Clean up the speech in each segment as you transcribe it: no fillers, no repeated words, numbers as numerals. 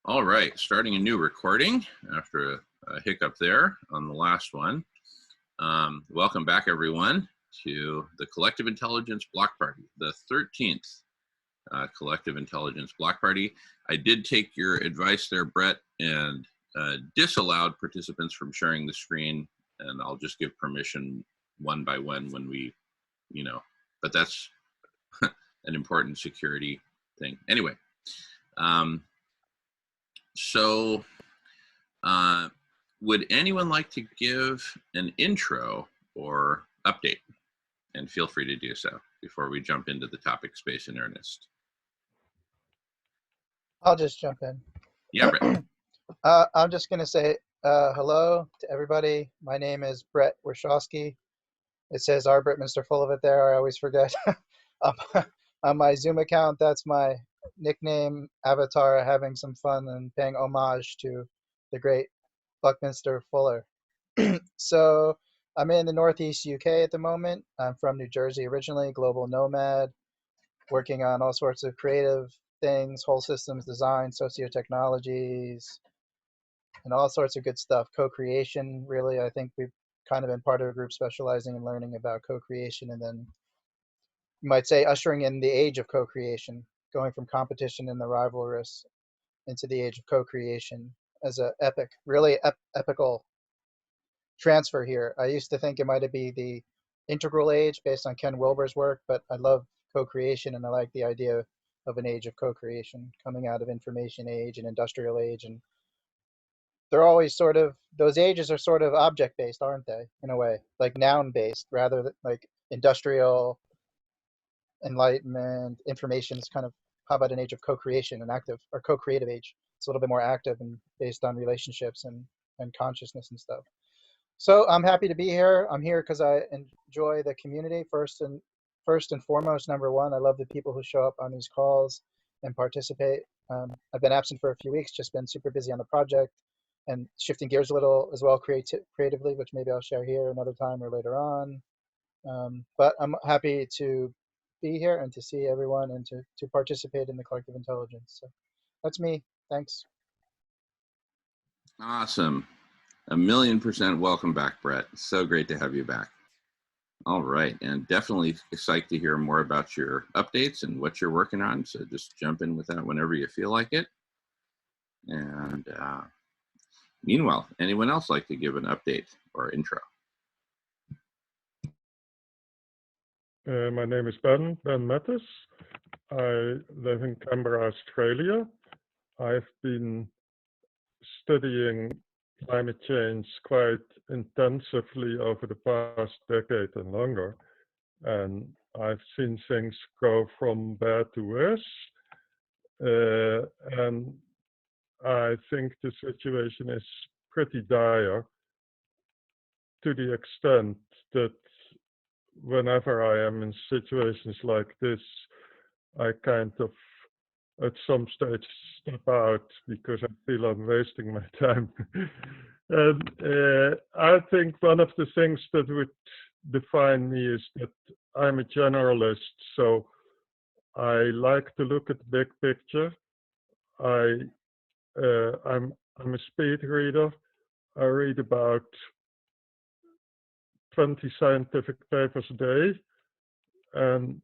All right, starting a new recording after a hiccup there on the last one. Welcome back, everyone, to the Collective Intelligence Block Party, the 13th Collective Intelligence Block Party. I did take your advice there, Brett, and disallowed participants from sharing the screen, and I'll just give permission one by one when we, but that's an important security thing. Anyway. Would anyone like to give an intro or update? And feel free to do so before we jump into the topic space in earnest. I'll just jump in. Yeah, Brett. I'm just going to say hello to everybody. My name is Brett Warshawski. It says our Brittminster full of it there. I always forget. On my Zoom account, that's my nickname avatar, having some fun and paying homage to the great Buckminster Fuller. So I'm in the Northeast UK at the moment. I'm from New Jersey originally, global nomad, working on all sorts of creative things, whole systems design, socio-technologies, and all sorts of good stuff. Co-creation, really, I think we've kind of been part of a group specializing in learning about co-creation, and then you might say ushering in the age of co-creation, going from competition and the rivalrous into the age of co-creation as a epic, really epical transfer here. I used to think it might be the integral age based on Ken Wilber's work, but I love co-creation and I like the idea of an age of co-creation coming out of information age and industrial age. And they're always sort of, those ages are sort of object based, aren't they, in a way, like noun based rather than like industrial, enlightenment, information is kind of, how about an age of co-creation, an active or co-creative age? It's a little bit more active and based on relationships and consciousness and stuff. So I'm happy to be here. I'm here because I enjoy the community first and foremost. Number one, I love the people who show up on these calls and participate. I've been absent for a few weeks, just been super busy on the project and shifting gears a little as well creatively, which maybe I'll share here another time or later on. But I'm happy to be here and to see everyone and to participate in the collective intelligence. So that's me. Thanks. Awesome. 1,000,000% welcome back, Brett. So great to have you back. All right, and definitely psyched to hear more about your updates and what you're working on. So just jump in with that whenever you feel like it. And meanwhile, anyone else like to give an update or intro? My name is Ben Mattis. I live in Canberra, Australia. I've been studying climate change quite intensively over the past decade and longer. And I've seen things go from bad to worse. And I think the situation is pretty dire to the extent that whenever I am in situations like this, I kind of at some stage step out because I feel I'm wasting my time. And I think one of the things that would define me is that I'm a generalist, so I like to look at the big picture. I'm a speed reader. I read about 20 scientific papers a day, and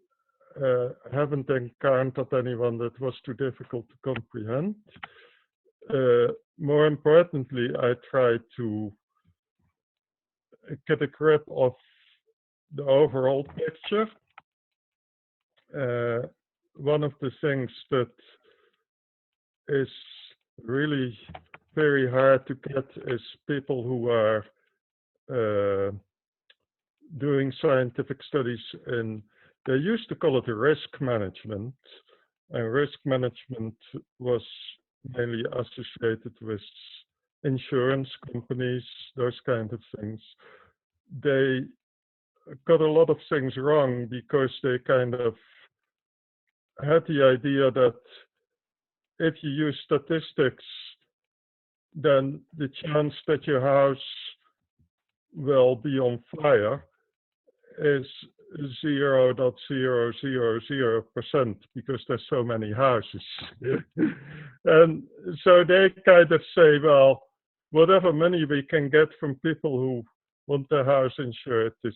haven't encountered anyone that was too difficult to comprehend. More importantly, I try to get a grip of the overall picture. One of the things that is really very hard to get is people who are doing scientific studies in, they used to call it risk management, and risk management was mainly associated with insurance companies, those kind of things. They got a lot of things wrong because they kind of had the idea that if you use statistics, then the chance that your house will be on fire is 0.000% because there's so many houses. And so they kind of say, well, whatever money we can get from people who want their house insured is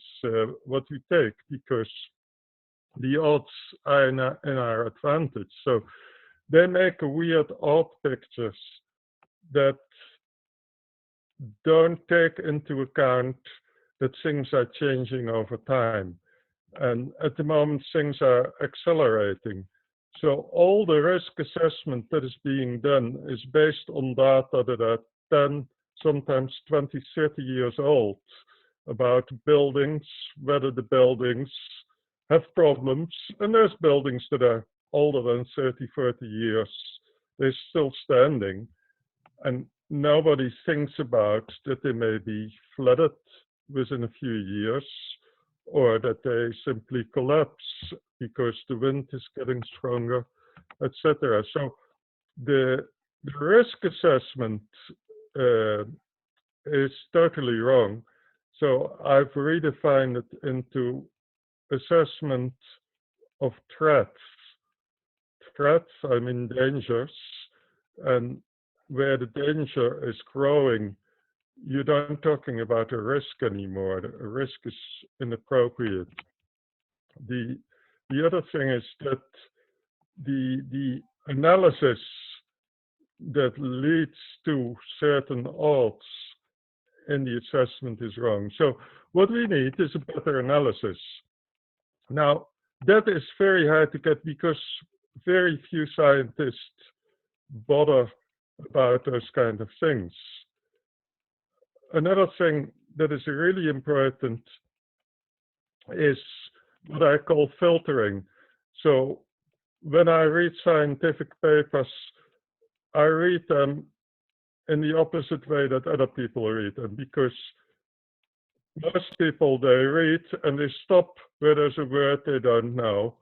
what we take, because the odds are in our advantage. So they make a weird odd pictures that don't take into account that things are changing over time. And at the moment, things are accelerating. So all the risk assessment that is being done is based on data that are 10, sometimes 20, 30 years old about buildings, whether the buildings have problems. And there's buildings that are older than 30, 40 years. They're still standing. And nobody thinks about that they may be flooded within a few years, or that they simply collapse because the wind is getting stronger, etc. So the risk assessment is totally wrong. So I've redefined it into assessment of threats. Threats, I mean dangers, and where the danger is growing, you don't talking about a risk anymore. A risk is inappropriate. The other thing is that the analysis that leads to certain odds in the assessment is wrong. So what we need is a better analysis. Now, that is very hard to get because very few scientists bother about those kind of things. Another thing that is really important is what I call filtering. So when I read scientific papers, I read them in the opposite way that other people read them, because most people, they read and they stop where there's a word they don't know,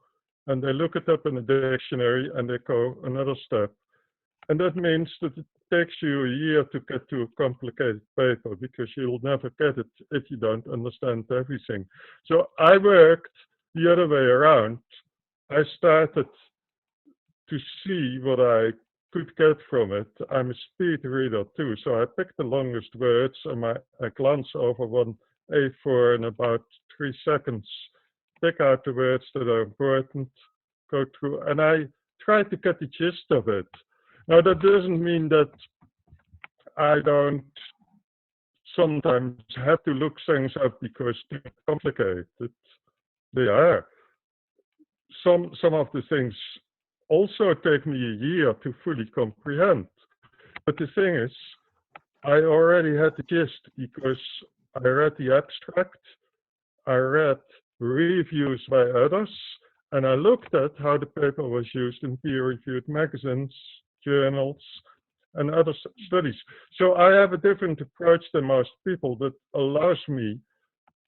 and they look it up in a dictionary and they go another step. And that means that it takes you a year to get to a complicated paper, because you'll never get it if you don't understand everything. So I worked the other way around. I started to see what I could get from it. I'm a speed reader too, so I picked the longest words and I glance over one A4 in about 3 seconds, pick out the words that are important, go through, and I try to get the gist of it. Now, that doesn't mean that I don't sometimes have to look things up because they're complicated. They are. Some of the things also take me a year to fully comprehend. But the thing is, I already had the gist because I read the abstract, I read reviews by others, and I looked at how the paper was used in peer-reviewed magazines, journals, and other studies. So I have a different approach than most people that allows me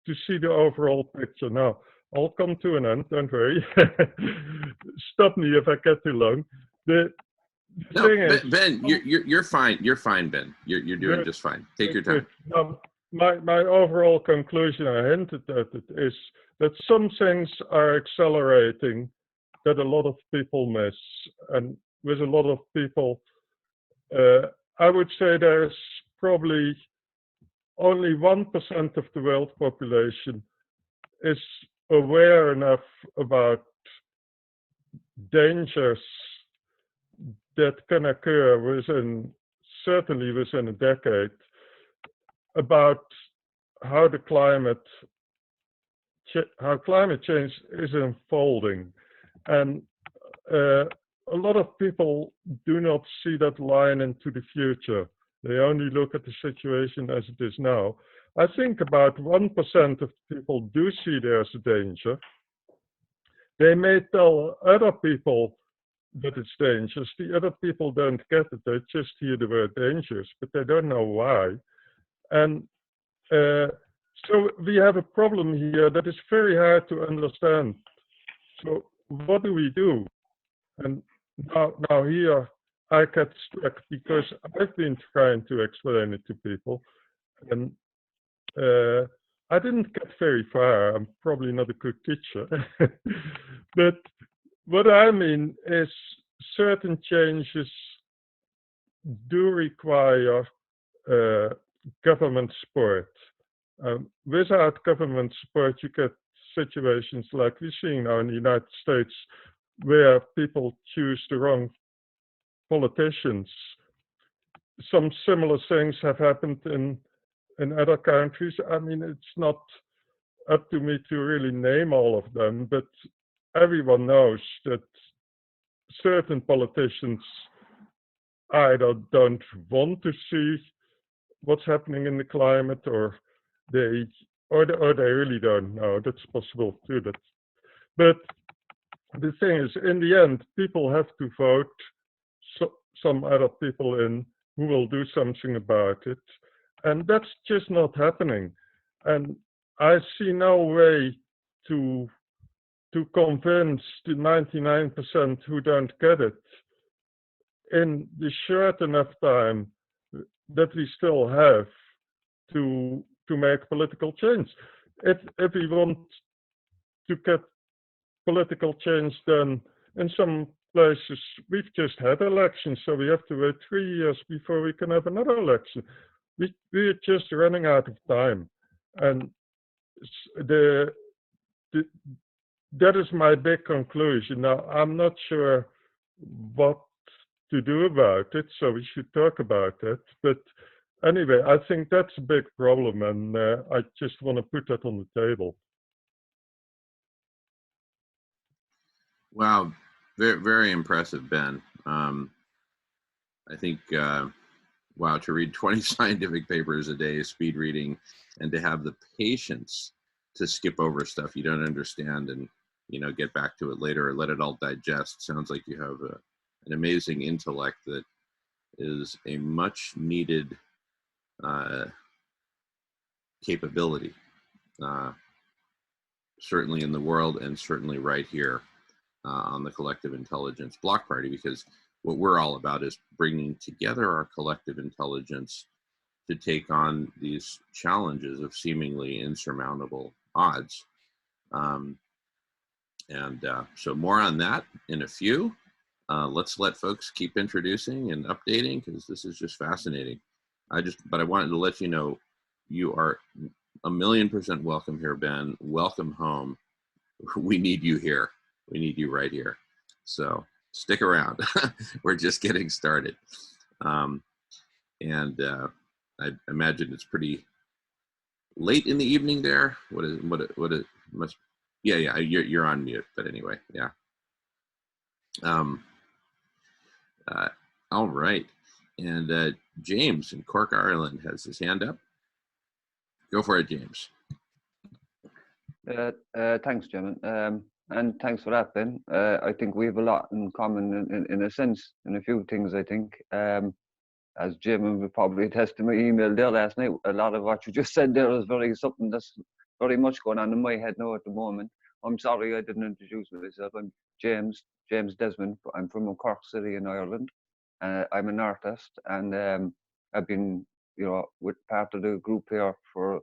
to see the overall picture. Now, I'll come to an end, don't worry. Stop me if I get too long. The No, thing is, Ben, you're fine. You're fine, Ben. You're doing just fine. Take your time. My overall conclusion, I hinted at it, is that some things are accelerating that a lot of people miss. And with a lot of people, I would say there's probably only 1% of the world population is aware enough about dangers that can occur certainly within a decade, about how climate change is unfolding. And a lot of people do not see that line into the future. They only look at the situation as it is now. I think about 1% of people do see there's a danger. They may tell other people that it's dangerous. The other people don't get it. They just hear the word dangerous, but they don't know why. And so we have a problem here that is very hard to understand. So what do we do? And now here I get stuck because I've been trying to explain it to people, and I didn't get very far. I'm probably not a good teacher. But what I mean is certain changes do require government support. Without government support, you get situations like we're seeing now in the United States, where people choose the wrong politicians. Some similar things have happened in other countries. I mean, it's not up to me to really name all of them, but everyone knows that certain politicians either don't want to see what's happening in the climate, or they really don't know. That's possible too. But the thing is, in the end, people have to vote some other people in who will do something about it, and that's just not happening. And I see no way to convince the 99% who don't get it in the short enough time that we still have to make political change. If we want to get political change done in some places, we've just had elections, so we have to wait 3 years before we can have another election. We're just running out of time, and that is my big conclusion. Now, I'm not sure what to do about it, so we should talk about it. But anyway, I think that's a big problem, and I just want to put that on the table. Wow, very, very impressive, Ben. I think, wow, to read 20 scientific papers a day, speed reading, and to have the patience to skip over stuff you don't understand and, get back to it later or let it all digest. Sounds like you have an amazing intellect that is a much needed capability, certainly in the world and certainly right here on the Collective Intelligence Block Party, because what we're all about is bringing together our collective intelligence to take on these challenges of seemingly insurmountable odds. So more on that in a few. Let's let folks keep introducing and updating, because this is just fascinating. But I wanted to let you know, you are 1,000,000% welcome here, Ben. Welcome home. We need you here. We need you right here. So stick around. We're just getting started. I imagine it's pretty late in the evening there. What it must. Yeah. You're on mute. But anyway, yeah. All right. And James in Cork, Ireland has his hand up. Go for it, James. Thanks, Jim. And thanks for that, Ben. I think we have a lot in common in a sense, in a few things, I think. As Jim would probably attest to my email there last night, a lot of what you just said there is something that's very much going on in my head now at the moment. I'm sorry I didn't introduce myself. I'm James Desmond. I'm from Cork City in Ireland. I'm an artist, and I've been, with part of the group here for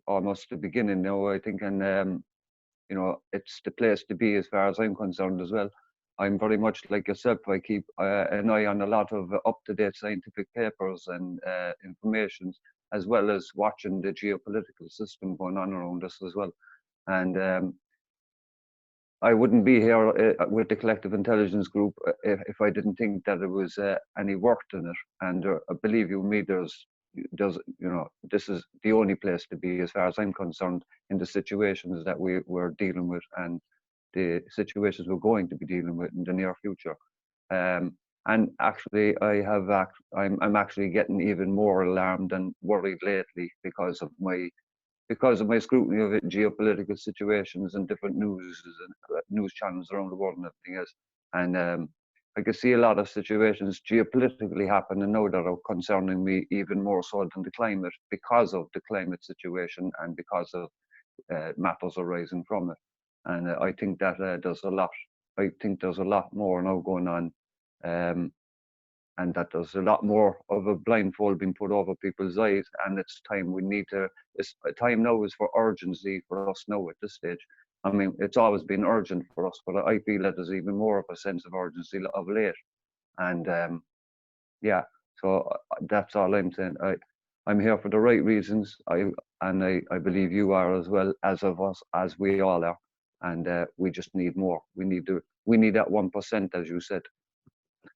almost the beginning now, I think, and it's the place to be as far as I'm concerned as well. I'm very much like yourself. I keep an eye on a lot of up-to-date scientific papers and information, as well as watching the geopolitical system going on around us as well. And I wouldn't be here with the Collective Intelligence Group if I didn't think that there was any work in it. And believe you me, this is the only place to be as far as I'm concerned in the situations that we're dealing with and the situations we're going to be dealing with in the near future. And actually, I'm actually getting even more alarmed and worried lately because of my scrutiny of geopolitical situations and different news channels around the world and everything else. And I can see a lot of situations geopolitically happening now that are concerning me even more so than the climate, because of the climate situation and because of matters arising from it. And I think that there's a lot. I think there's a lot more now going on, and that there's a lot more of a blindfold being put over people's eyes. And it's time it's time now is for urgency for us now at this stage. I mean, it's always been urgent for us, but I feel that there's even more of a sense of urgency of late. And yeah, So that's all I'm saying. I'm here for the right reasons. I believe you are as well, as of us, as we all are. And we just need more. We need that 1%, as you said.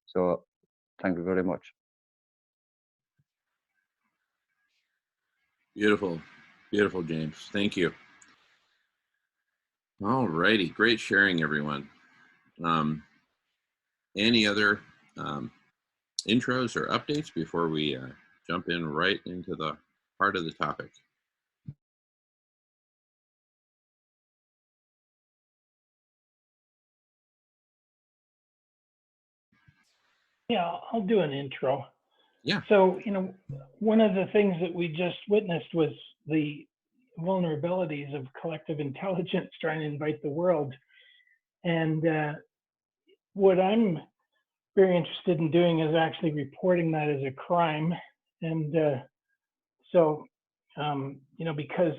So thank you very much. Beautiful, beautiful, James. Thank you. All righty, great sharing, everyone. Any other intros or updates before we jump in right into the heart of the topic? Yeah, I'll do an intro. Yeah. So, one of the things that we just witnessed was the vulnerabilities of collective intelligence trying to invade the world. And what I'm very interested in doing is actually reporting that as a crime. And because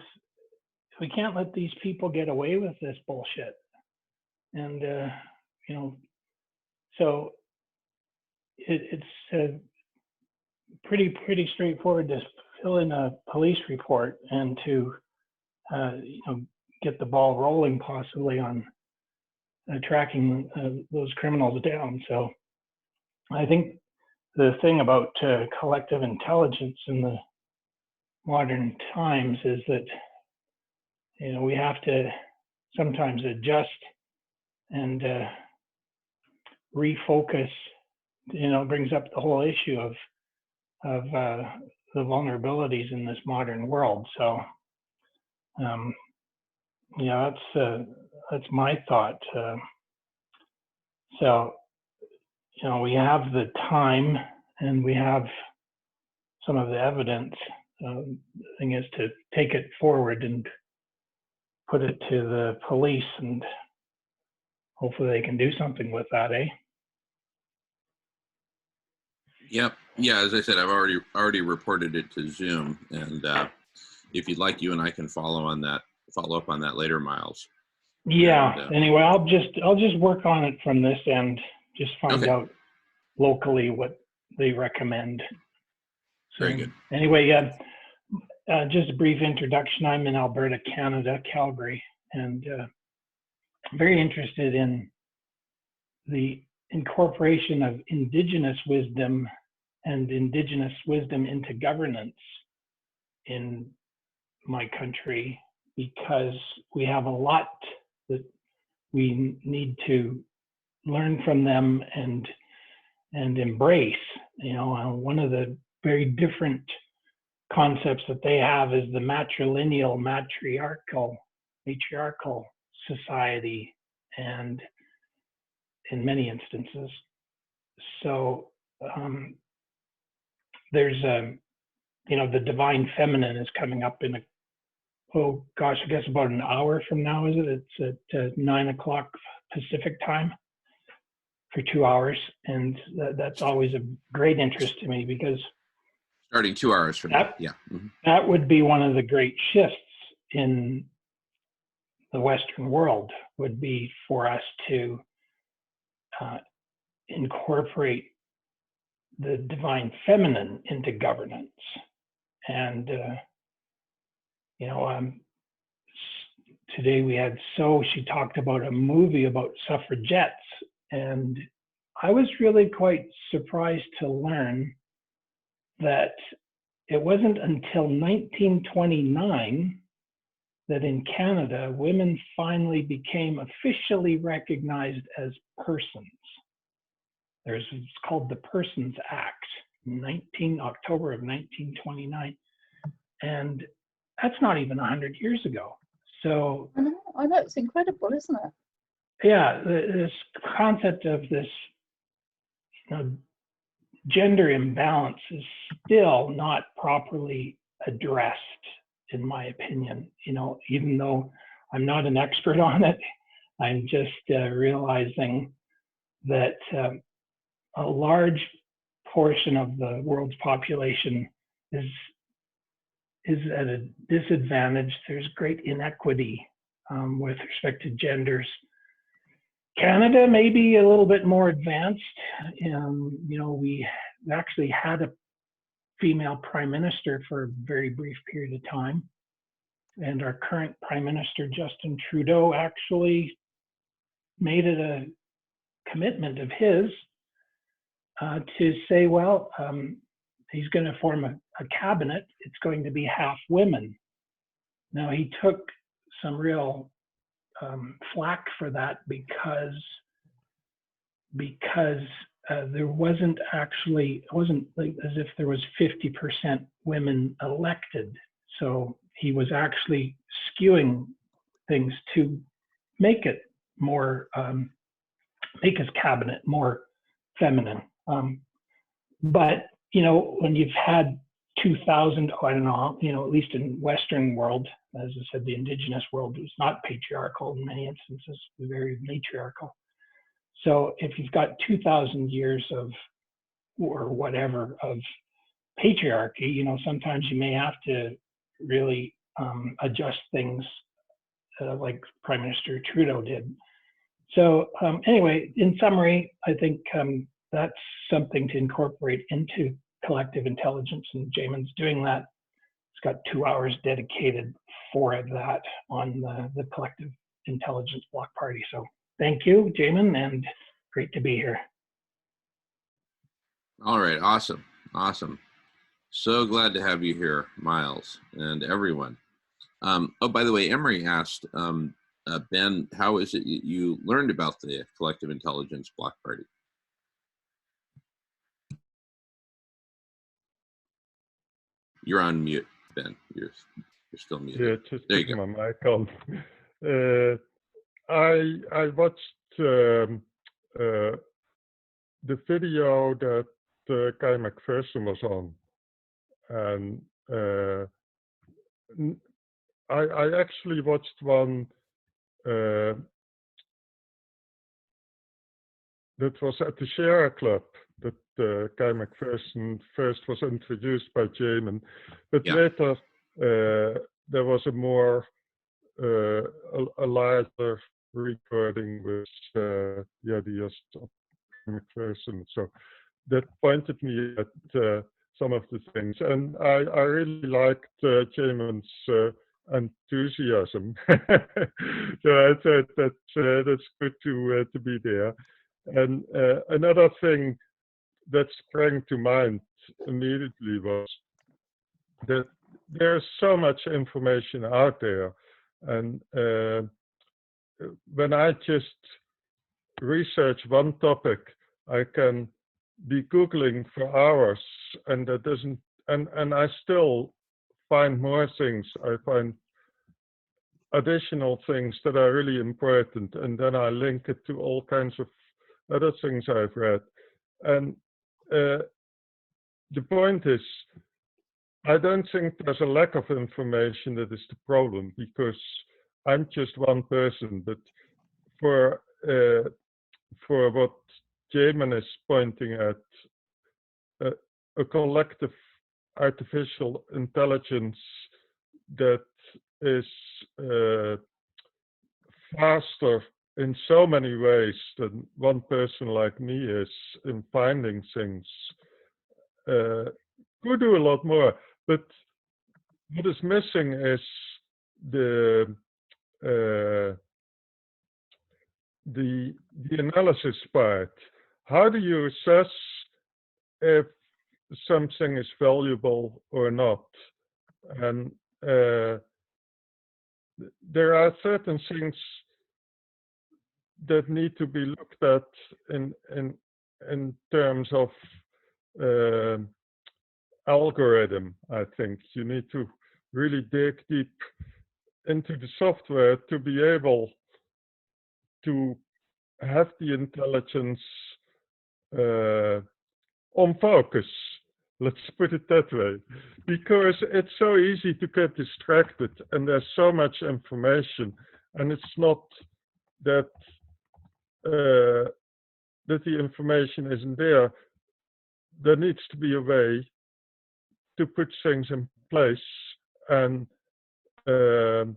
we can't let these people get away with this bullshit. And, so it's pretty straightforward to fill in a police report and to get the ball rolling possibly on tracking those criminals down. So I think the thing about collective intelligence in the modern times is that we have to sometimes adjust and refocus. Brings up the whole issue of the vulnerabilities in this modern world. So, that's my thought. So, we have the time and we have some of the evidence. The thing is to take it forward and put it to the police, and hopefully they can do something with that, eh? Yep. Yeah, as I said, I've already reported it to Zoom, and if you'd like, you and I can follow up on that later, Miles. Yeah. And, anyway, I'll just work on it from this end. Just find out locally what they recommend. So, very good. Anyway, just a brief introduction. I'm in Alberta, Canada, Calgary, and very interested in the incorporation of Indigenous wisdom and Indigenous wisdom into governance in my country, because we have a lot that we need to learn from them and embrace. One of the very different concepts that they have is the matrilineal, matriarchal society, and in many instances. So there's the divine feminine is coming up in I guess about an hour from now, is it? It's at 9 o'clock Pacific time for 2 hours. And that's always a great interest to me, because Starting 2 hours from now, yeah. Mm-hmm. That would be one of the great shifts in the Western world, would be for us to incorporate the divine feminine into governance. And, today we had she talked about a movie about suffragettes, and I was really quite surprised to learn that it wasn't until 1929 that in Canada, women finally became officially recognized as persons. It's called the Persons Act, October of 1929. And that's not even 100 years ago. So I know, it's incredible, isn't it? Yeah, this concept of this gender imbalance is still not properly addressed, in my opinion. Even though I'm not an expert on it, I'm just realizing that a large portion of the world's population is at a disadvantage. There's great inequity with respect to genders. Canada may be a little bit more advanced. You know, we actually had a female prime minister for a very brief period of time. And our current prime minister, Justin Trudeau, actually made it a commitment of his to say, well, he's going to form a cabinet. It's going to be half women. Now, he took some real flack for that because there wasn't actually, it wasn't like as if there was 50% women elected. So he was actually skewing things to make it more, make his cabinet more feminine. But, you know, when you've had 2,000, I don't know, you know, at least in Western world, as I said, the indigenous world was not patriarchal in many instances, very matriarchal. So if you've got 2,000 years of, or whatever, of patriarchy, you know, sometimes you may have to really adjust things like Prime Minister Trudeau did. So anyway, in summary, I think that's something to incorporate into collective intelligence, and Jamin's doing that. It's got 2 hours dedicated for that on the collective intelligence block party. So thank you, Jamin, and great to be here. All right, awesome, awesome. So glad to have you here, Miles, and everyone. Oh, by the way, Emery asked, Ben, how is it you learned about the collective intelligence block party? You're on mute, Ben. You're still muted. Yeah, just there you put go. my mic on. I watched the video that Guy McPherson was on, and I actually watched one that was at the Share Club that Guy McPherson first was introduced by Jamen, but later there was a more a larger recording with the ideas of McPherson. So that pointed me at some of the things, and I really liked Jamen's enthusiasm. So I thought that's good to be there. And another thing that sprang to mind immediately was that there's so much information out there, and when I just research one topic, I can be Googling for hours, and that doesn't, and I still find more things. I find additional things that are really important, and then I link it to all kinds of other things I've read. And the point is, I don't think there's a lack of information that is the problem, because I'm just one person. But for what Jamen is pointing at, a collective artificial intelligence that is faster in so many ways than one person like me is in finding things, could do a lot more. But what is missing is the analysis part. How do you assess if something is valuable or not? And there are certain things that need to be looked at in terms of algorithm. I think you need to really dig deep into the software to be able to have the intelligence on focus. Let's put it that way, because it's so easy to get distracted, and there's so much information, and it's not that that the information isn't there. There needs to be a way to put things in place and come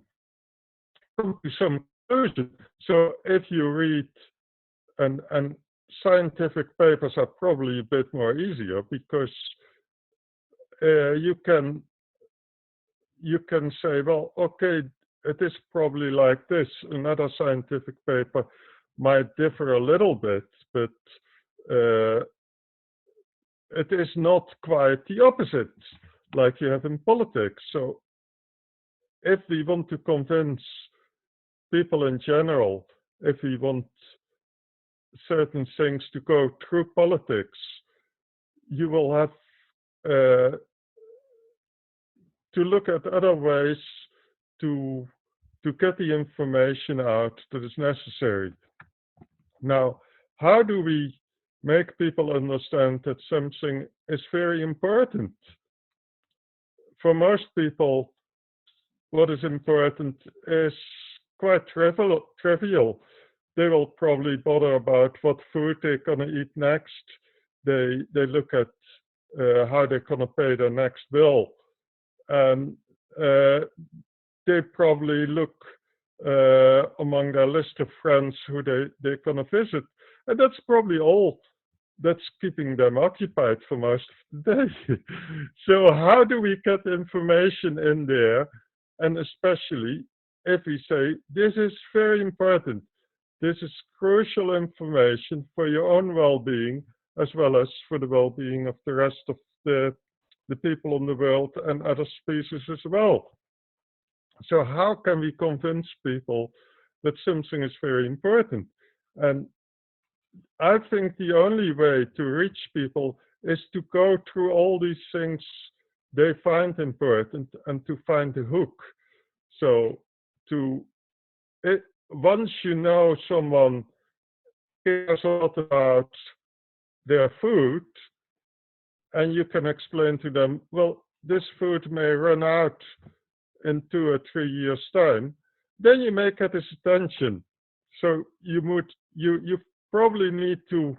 to some conclusion. So if you read and scientific papers are probably a bit more easier because you can say, well, okay, it is probably like this. Another scientific paper might differ a little bit, but it is not quite the opposite, like you have in politics. So if we want to convince people in general, if we want certain things to go through politics, you will have to look at other ways to get the information out that is necessary. Now, how do we make people understand that something is very important? For most people, what is important is quite trivial. They will probably bother about what food they're gonna eat next. They look at how they're gonna pay their next bill, and they probably look among their list of friends who they're gonna visit, and that's probably all that's keeping them occupied for most of the day. So how do we get information in there? And especially if we say, this is very important, this is crucial information for your own well-being, as well as for the well-being of the rest of the people in the world and other species as well. So how can we convince people that something is very important? And I think the only way to reach people is to go through all these things they find important and to find the hook. So once you know someone cares a lot about their food, and you can explain to them, well, this food may run out in 2 or 3 years' time, then you may get his attention. So you probably need to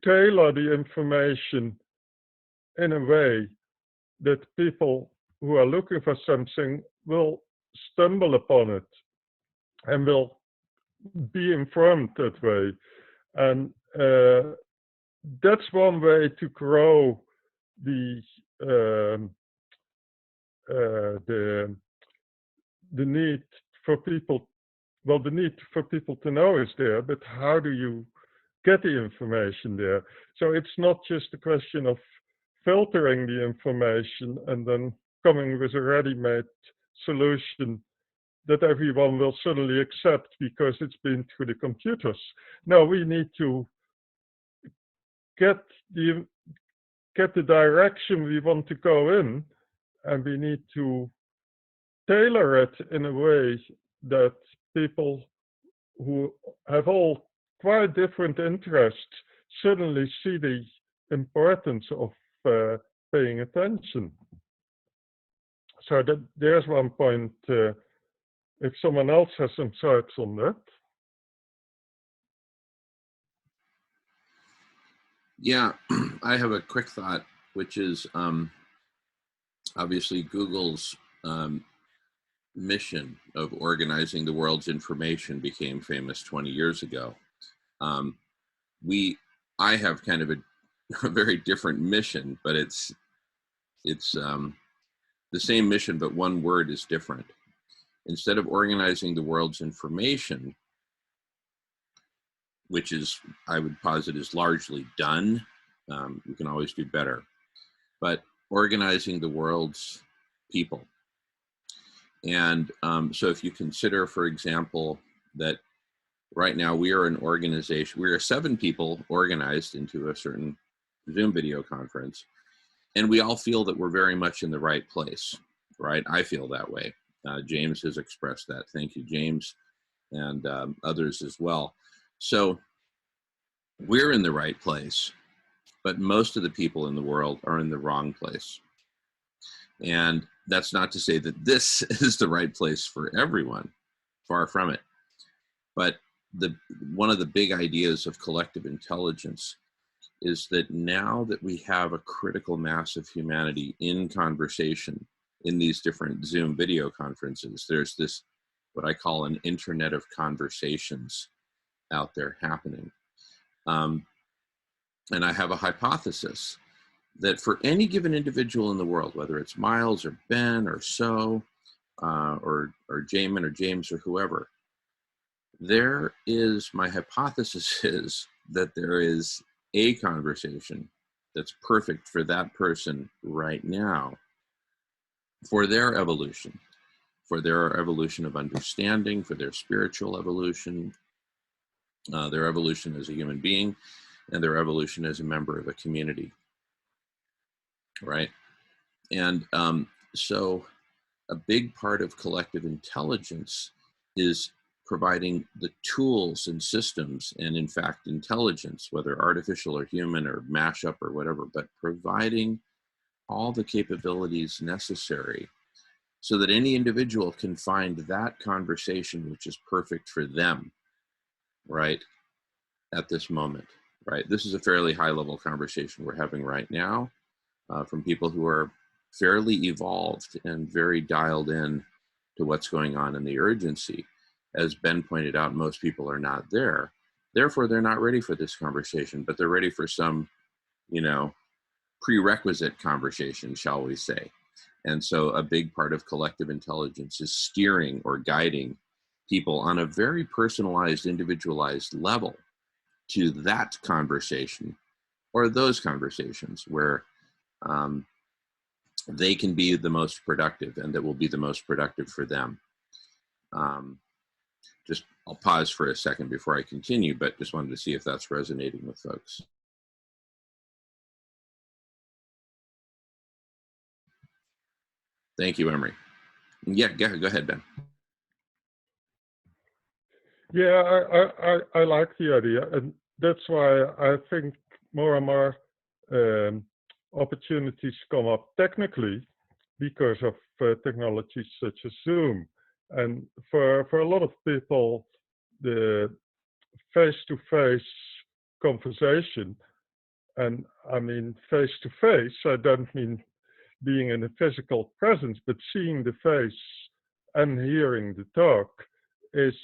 tailor the information in a way that people who are looking for something will stumble upon it and will be informed that way. And that's one way to grow the need for people. Well, the need for people to know is there, but how do you get the information there? So it's not just a question of filtering the information and then coming with a ready-made solution that everyone will suddenly accept because it's been through the computers. No, we need to get the direction we want to go in, and we need to tailor it in a way that people who have all quite different interests suddenly see the importance of paying attention. So there's one point. If someone else has some thoughts on that. Yeah, I have a quick thought, which is obviously Google's mission of organizing the world's information became famous 20 years ago. I have kind of a very different mission, but it's the same mission, but one word is different. Instead of organizing the world's information, which is, I would posit, is largely done. We can always do better. But organizing the world's people. And so if you consider, for example, that right now we are an organization, we are 7 people organized into a certain Zoom video conference, and we all feel that we're very much in the right place, right? I feel that way. James has expressed that. Thank you, James, and others as well. So we're in the right place, but most of the people in the world are in the wrong place. And that's not to say that this is the right place for everyone, far from it. But one of the big ideas of collective intelligence is that now that we have a critical mass of humanity in conversation in these different Zoom video conferences, there's this, what I call an internet of conversations out there happening. And I have a hypothesis that for any given individual in the world, whether it's Miles or Ben or So, or Jamen or James or whoever, my hypothesis is that there is a conversation that's perfect for that person right now, for their evolution of understanding, for their spiritual evolution, their evolution as a human being, and their evolution as a member of a community, right? And so a big part of collective intelligence is providing the tools and systems, and in fact, intelligence, whether artificial or human or mashup or whatever, but providing all the capabilities necessary so that any individual can find that conversation which is perfect for them, right, at this moment, right? This is a fairly high-level conversation we're having right now from people who are fairly evolved and very dialed in to what's going on in the urgency. As Ben pointed out, most people are not there. Therefore, they're not ready for this conversation, but they're ready for some, prerequisite conversation, shall we say. And so a big part of collective intelligence is steering or guiding people on a very personalized, individualized level to that conversation or those conversations where they can be the most productive and that will be the most productive for them. I'll pause for a second before I continue, but just wanted to see if that's resonating with folks. Thank you, Emery. Yeah, go ahead, Ben. Yeah, I like the idea, and that's why I think more and more opportunities come up technically because of technologies such as Zoom. And for a lot of people, the face-to-face conversation, and I mean face-to-face, I don't mean being in a physical presence, but seeing the face and hearing the talk is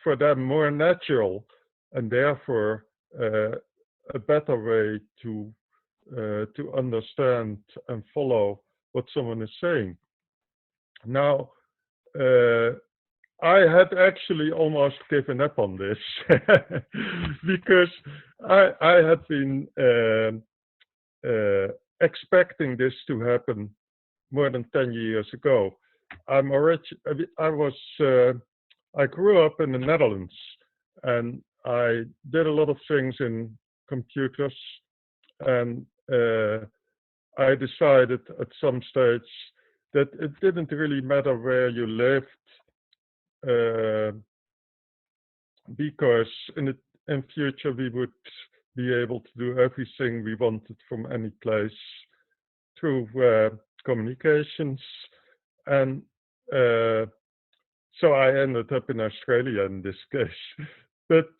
for them more natural, and therefore a better way to understand and follow what someone is saying. Now, I had actually almost given up on this because I had been expecting this to happen more than 10 years ago. I grew up in the Netherlands, and I did a lot of things in computers, and I decided at some stage that it didn't really matter where you lived, because in future we would be able to do everything we wanted from any place through communications. And so I ended up in Australia in this case. But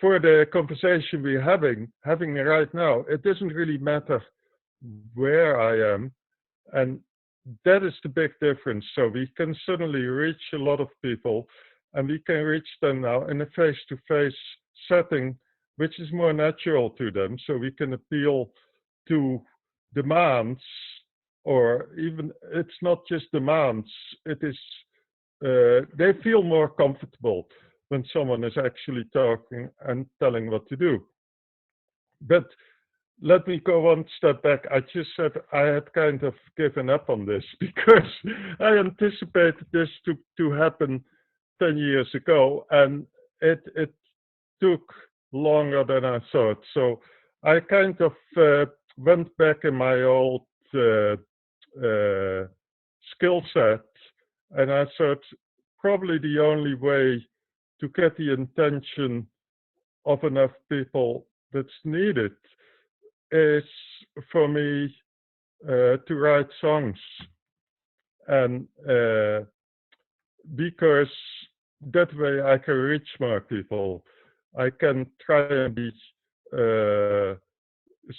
for the conversation we're having right now, it doesn't really matter where I am. And that is the big difference. So we can suddenly reach a lot of people, and we can reach them now in a face-to-face setting, which is more natural to them. So we can appeal to demands, or even it's not just demands, it is they feel more comfortable when someone is actually talking and telling what to do. But let me go one step back. I just said I had kind of given up on this because I anticipated this to happen 10 years ago, and it took longer than I thought. So I kind of went back in my old skill set, and I thought probably the only way to get the attention of enough people that's needed is for me to write songs, and because that way I can reach more people. I can try and be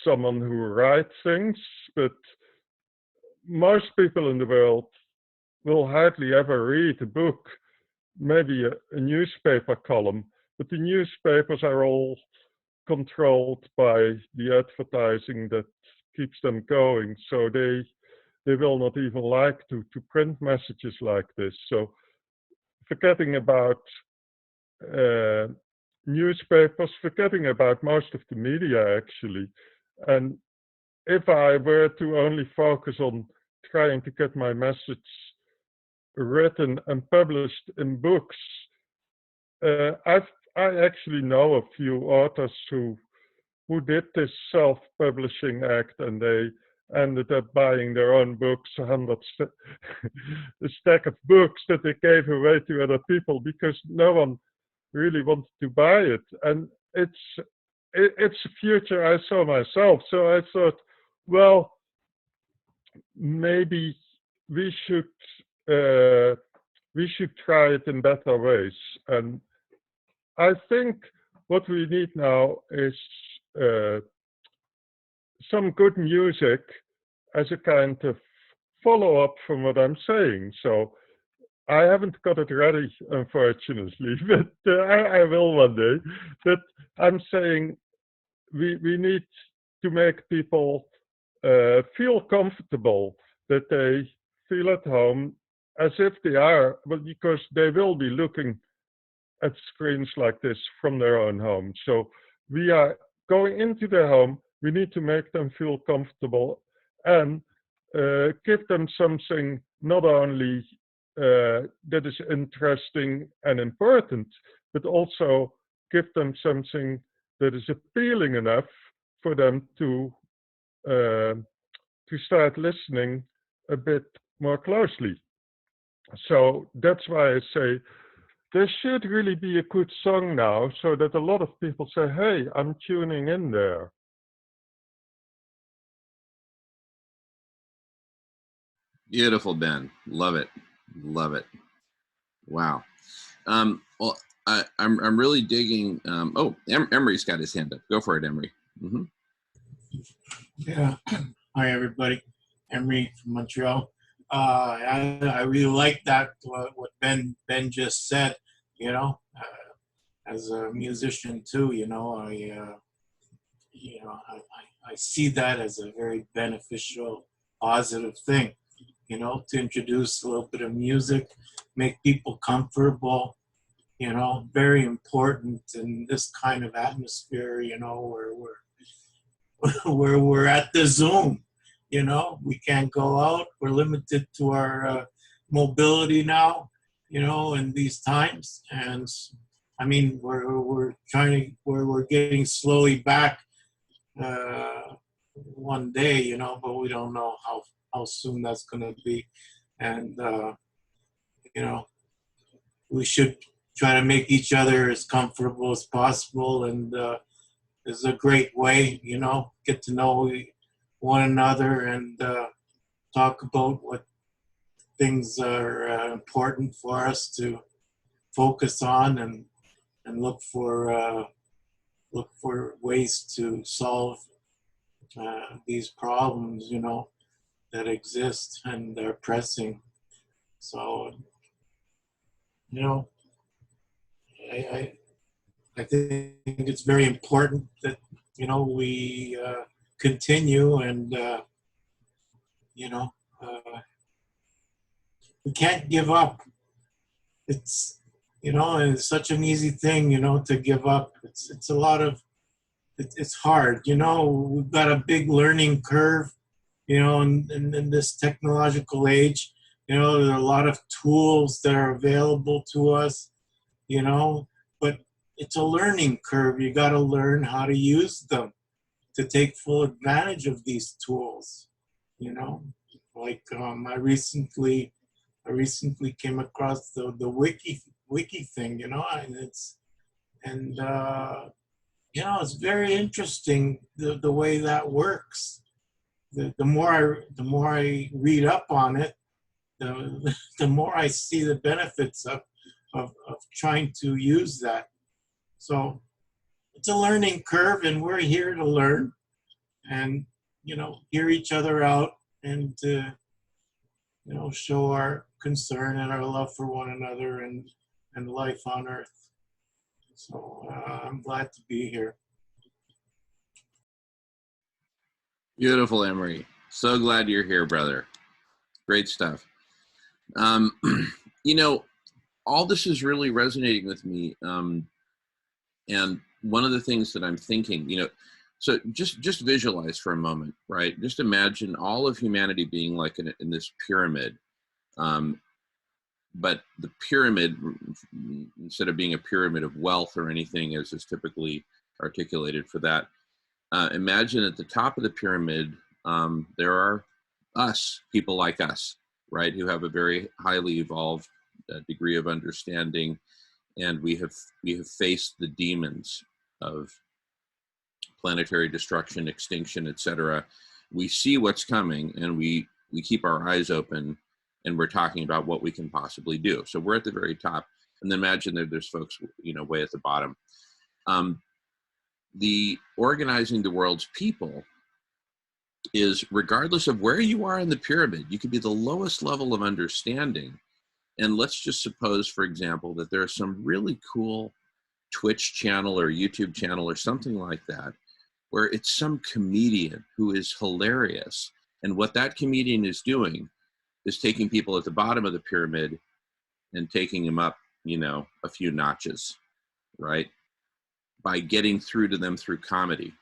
someone who writes things, but most people in the world will hardly ever read a book. maybe a newspaper column, but the newspapers are all controlled by the advertising that keeps them going. So they will not even like to print messages like this. So forgetting about newspapers, forgetting about most of the media actually. And if I were to only focus on trying to get my message written and published in books, I actually know a few authors who did this self-publishing act, and they ended up buying their own books, a stack of books that they gave away to other people because no one really wanted to buy it. And it's a future I saw myself. So I thought, well, maybe we should try it in better ways. And I think what we need now is some good music as a kind of follow-up from what I'm saying. So I haven't got it ready, unfortunately, but I will one day. But I'm saying we need to make people feel comfortable, that they feel at home as if they are, but because they will be looking at screens like this from their own home. So we are going into their home. We need to make them feel comfortable and give them something not only that is interesting and important, but also give them something that is appealing enough for them to start listening a bit more closely. So that's why I say there should really be a good song now, so that a lot of people say, hey, I'm tuning in there. Beautiful, Ben. Love it. Love it. Wow. Well, I'm really digging. Emery's got his hand up. Go for it, Emery. Mm-hmm. Yeah. Hi, everybody. Emery from Montreal. I really like that, what Ben just said, you know, as a musician too, I see that as a very beneficial, positive thing, to introduce a little bit of music, make people comfortable, very important in this kind of atmosphere, where we're at the Zoom, we can't go out. We're limited to our mobility now, in these times. And I mean, we're getting slowly back one day, but we don't know how soon that's going to be. And, we should try to make each other as comfortable as possible. And this is a great way, get to know one another and talk about what things are important for us to focus on and look for ways to solve these problems, that exist and are pressing. So, I think it's very important that we continue and we can't give up. It's it's such an easy thing to give up. It's a lot of it's hard. We've got a big learning curve. In this technological age, there are a lot of tools that are available to us. But it's a learning curve. You got to learn how to use them to take full advantage of these tools. Like I recently came across the wiki thing, and it's very interesting the way that works. The more I read up on it, the more I see the benefits of trying to use that. So it's a learning curve, and we're here to learn and hear each other out and show our concern and our love for one another and and life on Earth. So I'm glad to be here. Beautiful, Emery. So glad you're here, brother. Great stuff. You know, all this is really resonating with me. And one of the things that I'm thinking, you know, so just visualize for a moment, right? Just imagine all of humanity being like in this pyramid. But the pyramid, instead of being a pyramid of wealth or anything as is typically articulated for that, imagine at the top of the pyramid, there are us, people like us, right, who have a very highly evolved degree of understanding, and we have faced the demons of planetary destruction, extinction, etc. We see what's coming, and we keep our eyes open, and we're talking about what we can possibly do. So we're at the very top, and then imagine that there's folks, you know, way at the bottom. The organizing the world's people is, regardless of where you are in the pyramid, you could be the lowest level of understanding. And let's just suppose, for example, that there's some really cool Twitch channel or YouTube channel or something like that, where it's some comedian who is hilarious. And what that comedian is doing is taking people at the bottom of the pyramid and taking them up, you know, a few notches, right? By getting through to them through comedy.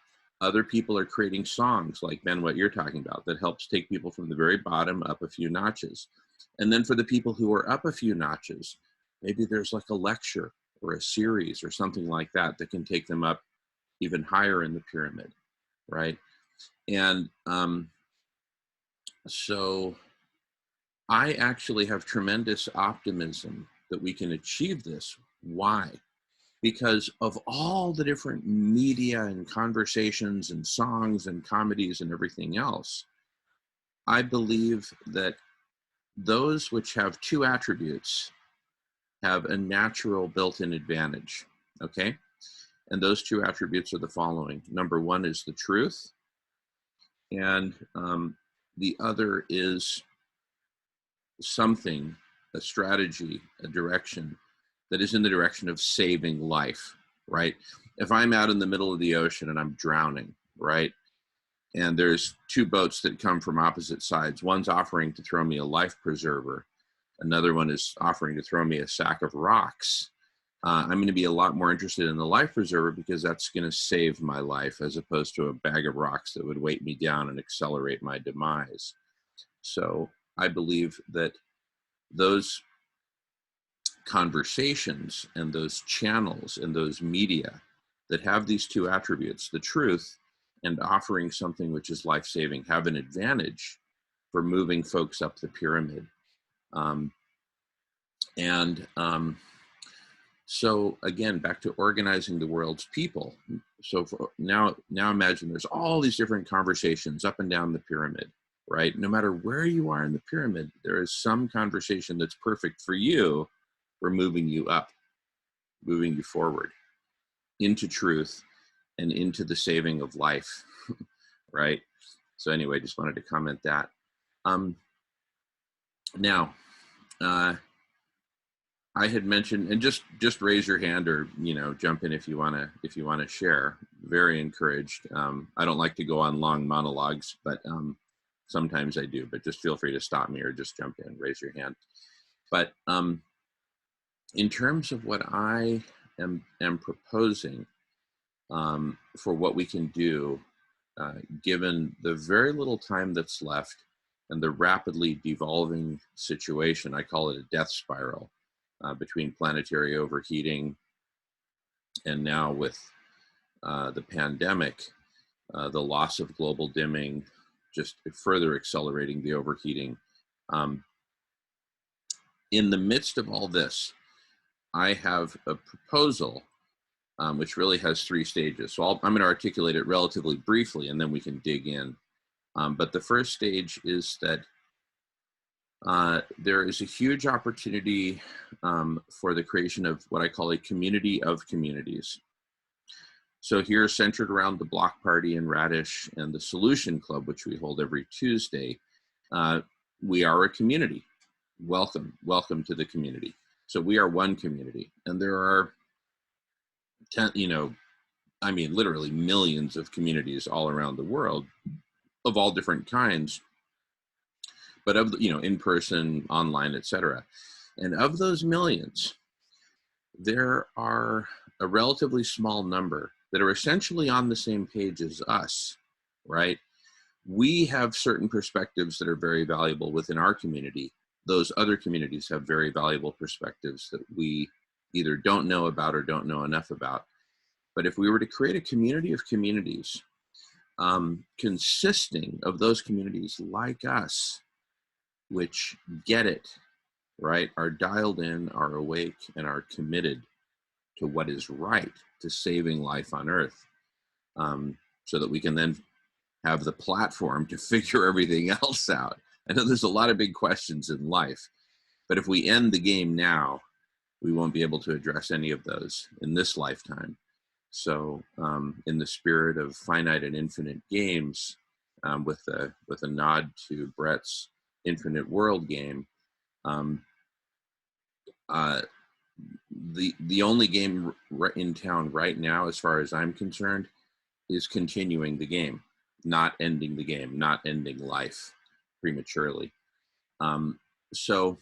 Other people are creating songs like, Ben, what you're talking about, that helps take people from the very bottom up a few notches. And then for the people who are up a few notches, maybe there's like a lecture or a series or something like that that can take them up even higher in the pyramid, right? And so I actually have tremendous optimism that we can achieve this. Why? Because of all the different media and conversations and songs and comedies and everything else, I believe that those which have two attributes have a natural built-in advantage, okay? And those two attributes are the following. Number one is the truth, and the other is something, a strategy, a direction that is in the direction of saving life, right? If I'm out in the middle of the ocean and I'm drowning, right? And there's two boats that come from opposite sides. One's offering to throw me a life preserver. Another one is offering to throw me a sack of rocks. I'm going to be a lot more interested in the life preserver because that's going to save my life, as opposed to a bag of rocks that would weight me down and accelerate my demise. So I believe that those conversations and those channels and those media that have these two attributes, the truth and offering something which is life-saving, have an advantage for moving folks up the pyramid. So again, back to organizing the world's people. So now imagine there's all these different conversations up and down the pyramid, right? No matter where you are in the pyramid, there is some conversation that's perfect for you. We're moving you up, moving you forward into truth and into the saving of life, right? So anyway, just wanted to comment that. Now, I had mentioned, and just raise your hand or, you know, jump in if you want to share. Very encouraged. I don't like to go on long monologues, but sometimes I do. But just feel free to stop me or just jump in, raise your hand. But in terms of what I am proposing for what we can do, given the very little time that's left and the rapidly devolving situation, I call it a death spiral between planetary overheating and now with the pandemic, the loss of global dimming, just further accelerating the overheating. In the midst of all this, I have a proposal which really has three stages. So I'm going to articulate it relatively briefly, and then we can dig in. But the first stage is that there is a huge opportunity for the creation of what I call a community of communities. So here, centered around the Block Party in Radish and the Solution Club, which we hold every Tuesday, we are a community. Welcome to the community. So we are one community, and there are literally millions of communities all around the world of all different kinds, but of in person, online, etc. And of those millions, there are a relatively small number that are essentially on the same page as us, right? We have certain perspectives that are very valuable within our community. Those other communities have very valuable perspectives that we either don't know about or don't know enough about. But if we were to create a community of communities consisting of those communities like us, which get it, right, are dialed in, are awake, and are committed to what is right, to saving life on Earth, so that we can then have the platform to figure everything else out. I know there's a lot of big questions in life, but if we end the game now, we won't be able to address any of those in this lifetime. So in the spirit of finite and infinite games, with a nod to Brett's Infinite World game, the only game in town right now, as far as I'm concerned, is continuing the game, not ending the game, not ending life prematurely. So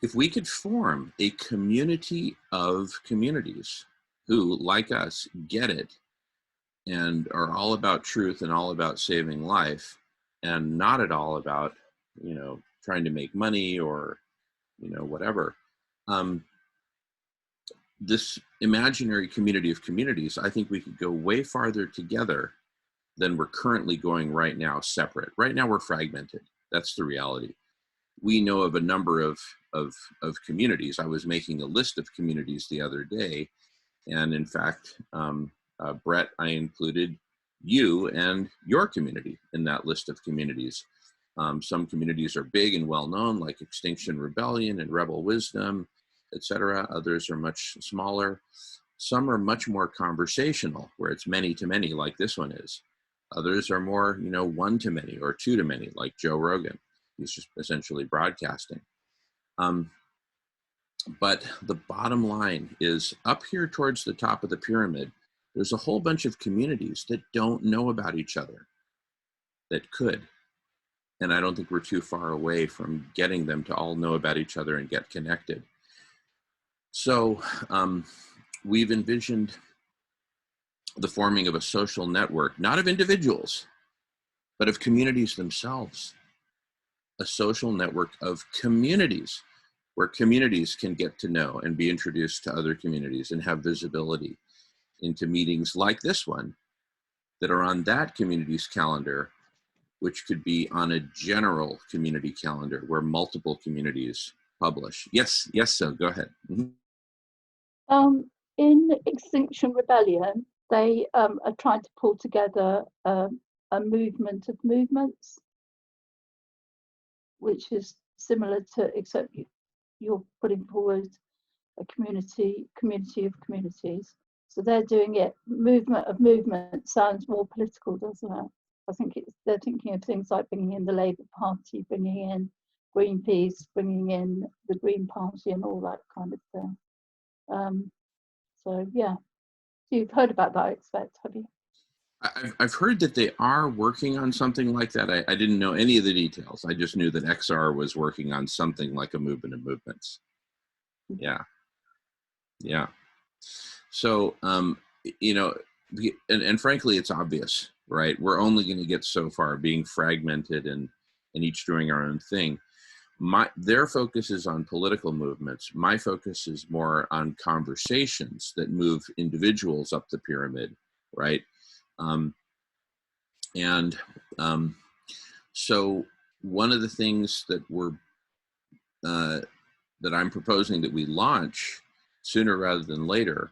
if we could form a community of communities who, like us, get it and are all about truth and all about saving life, and not at all about, trying to make money or, whatever. This imaginary community of communities, I think we could go way farther together than we're currently going right now separate. Right now we're fragmented. That's the reality. We know of a number of communities. I was making a list of communities the other day, and in fact, Brett, I included you and your community in that list of communities. Some communities are big and well known, like Extinction Rebellion and Rebel Wisdom, etc. Others are much smaller. Some are much more conversational, where it's many to many, like this one is. Others are more, one to many or two to many, like Joe Rogan. He's just essentially broadcasting. But the bottom line is, up here towards the top of the pyramid, there's a whole bunch of communities that don't know about each other that could. And I don't think we're too far away from getting them to all know about each other and get connected. So we've envisioned the forming of a social network, not of individuals, but of communities themselves. A social network of communities, where communities can get to know and be introduced to other communities and have visibility into meetings like this one that are on that community's calendar, which could be on a general community calendar where multiple communities publish. Yes, so go ahead. In Extinction Rebellion, they are trying to pull together a movement of movements, which is similar to, except you're putting forward a community of communities. So they're doing it. Movement of movement sounds more political, doesn't it? I think they're thinking of things like bringing in the Labour Party, bringing in Greenpeace, bringing in the Green Party, and all that kind of thing. So yeah, you've heard about that, I expect, have you? I've heard that they are working on something like that. I didn't know any of the details. I just knew that XR was working on something like a movement of movements. Yeah. So, and frankly, it's obvious, right? We're only going to get so far, being fragmented and each doing our own thing. Their focus is on political movements. My focus is more on conversations that move individuals up the pyramid, right? So one of the things that that I'm proposing that we launch sooner rather than later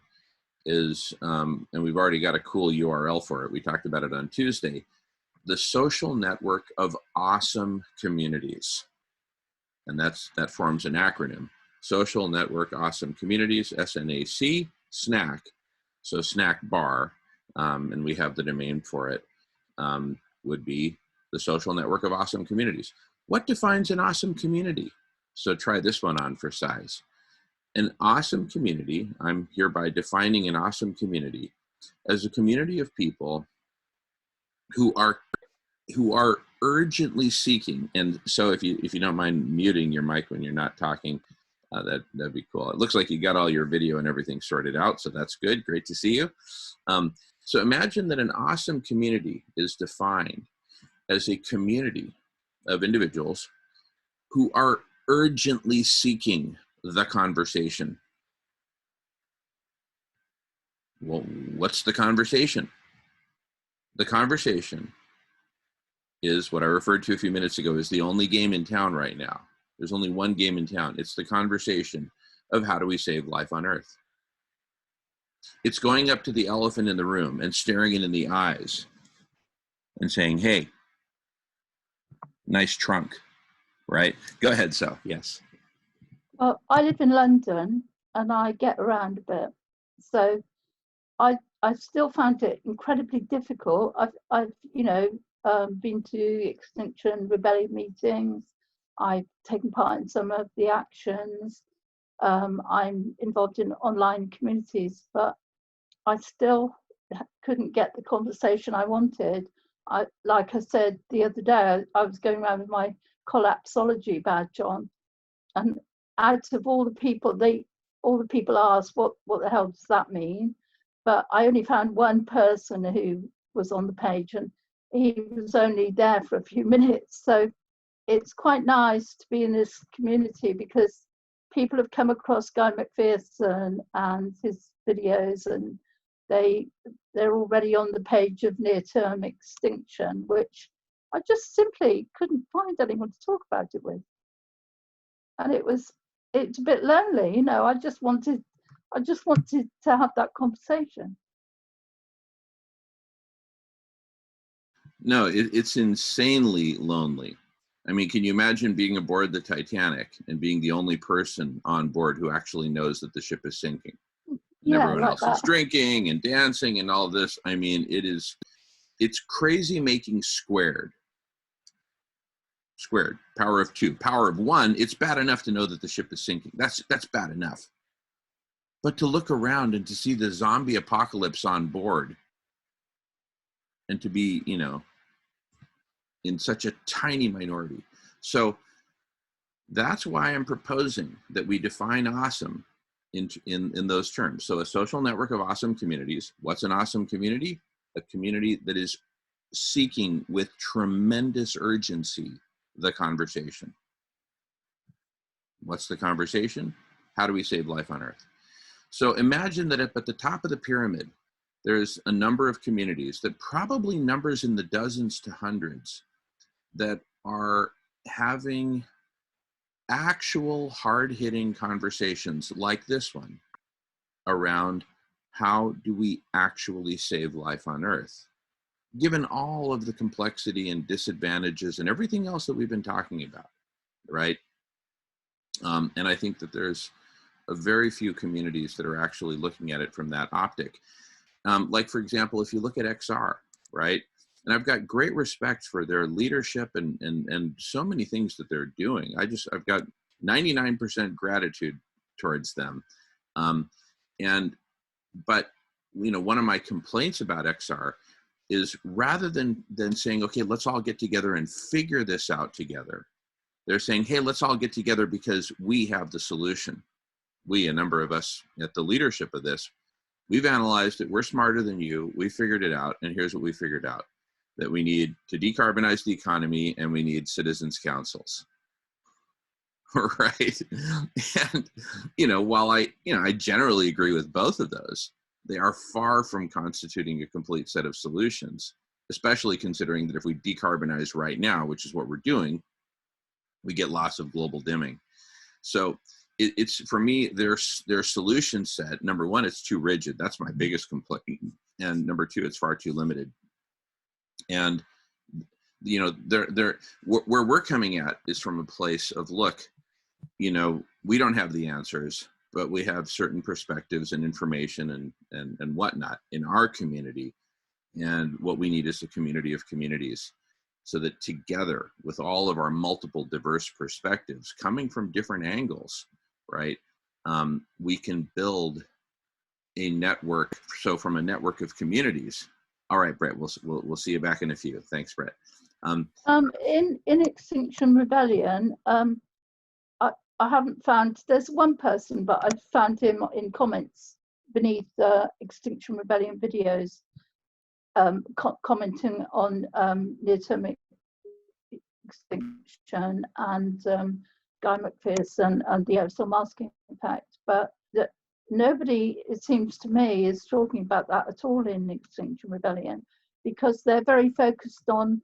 is, and we've already got a cool URL for it. We talked about it on Tuesday, the Social Network of Awesome Communities. And that forms an acronym: Social Network Awesome Communities, SNAC, SNAC. So snack bar, and we have the domain for it, would be the Social Network of Awesome Communities. What defines an awesome community? So try this one on for size. An awesome community, I'm hereby defining an awesome community as a community of people who are urgently seeking. And so if you don't mind muting your mic when you're not talking, that'd be cool. It looks like you got all your video and everything sorted out, so that's good. Great to see you. So imagine that an awesome community is defined as a community of individuals who are urgently seeking the conversation. Well, what's the conversation? The conversation is what I referred to a few minutes ago as the only game in town right now. There's only one game in town. It's the conversation of how do we save life on Earth. It's going up to the elephant in the room and staring it in the eyes and saying, hey, nice trunk, right? Go ahead, so, yes. Well, I live in London and I get around a bit. So I've still found it incredibly difficult. I've been to Extinction Rebellion meetings. I've taken part in some of the actions. I'm involved in online communities, but I still couldn't get the conversation I wanted. Like I said the other day, I was going around with my collapsology badge on, and out of all the people, all the people asked, what the hell does that mean? But I only found one person who was on the page, and he was only there for a few minutes. So it's quite nice to be in this community because people have come across Guy McPherson and his videos, and they're already on the page of near-term extinction, which I just simply couldn't find anyone to talk about it with. And it's a bit lonely, you know. I just wanted to have that conversation. No, it's insanely lonely. I mean, can you imagine being aboard the Titanic and being the only person on board who actually knows that the ship is sinking? And Yeah, everyone like else that. is drinking and dancing and all this. I mean, it's crazy making squared. Power of 2. Power of 1, it's bad enough to know that the ship is sinking. That's bad enough. But to look around and to see the zombie apocalypse on board and to be, you know, in such a tiny minority. So that's why I'm proposing that we define awesome in those terms. So a social network of awesome communities. What's an awesome community? A community that is seeking with tremendous urgency the conversation. What's the conversation? How do we save life on Earth? So imagine that at the top of the pyramid, there's a number of communities that probably numbers in the dozens to hundreds that are having actual hard-hitting conversations like this one around how do we actually save life on Earth, given all of the complexity and disadvantages and everything else that we've been talking about, right? And I think that there's a very few communities that are actually looking at it from that optic. Like, for example, if you look at XR, right? And I've got great respect for their leadership and so many things that they're doing. I've got 99% gratitude towards them. But you know, one of my complaints about XR is rather than saying, okay, let's all get together and figure this out together, they're saying, hey, let's all get together because we have the solution. We, a number of us at the leadership of this, we've analyzed it. We're smarter than you. We figured it out. And here's what we figured out: that we need to decarbonize the economy and we need citizens' councils. Right. And, you know, while I generally agree with both of those, they are far from constituting a complete set of solutions, especially considering that if we decarbonize right now, which is what we're doing, we get loss of global dimming. So it's for me, their solution set, number one, it's too rigid. That's my biggest complaint. And number two, it's far too limited. And, you know, where we're coming at is from a place of, look, you know, we don't have the answers, but we have certain perspectives and information and whatnot in our community. And what we need is a community of communities. so that together with all of our multiple diverse perspectives coming from different angles, right, we can build a network. So from a network of communities. All right, Brett, we'll see you back in a few. Thanks, Brett. In Extinction Rebellion, I haven't found, there's one person, but I've found him in comments beneath Extinction Rebellion videos, commenting on near-term extinction and Guy McPherson and the aerosol masking impact, but that nobody, it seems to me, is talking about that at all in Extinction Rebellion, because they're very focused on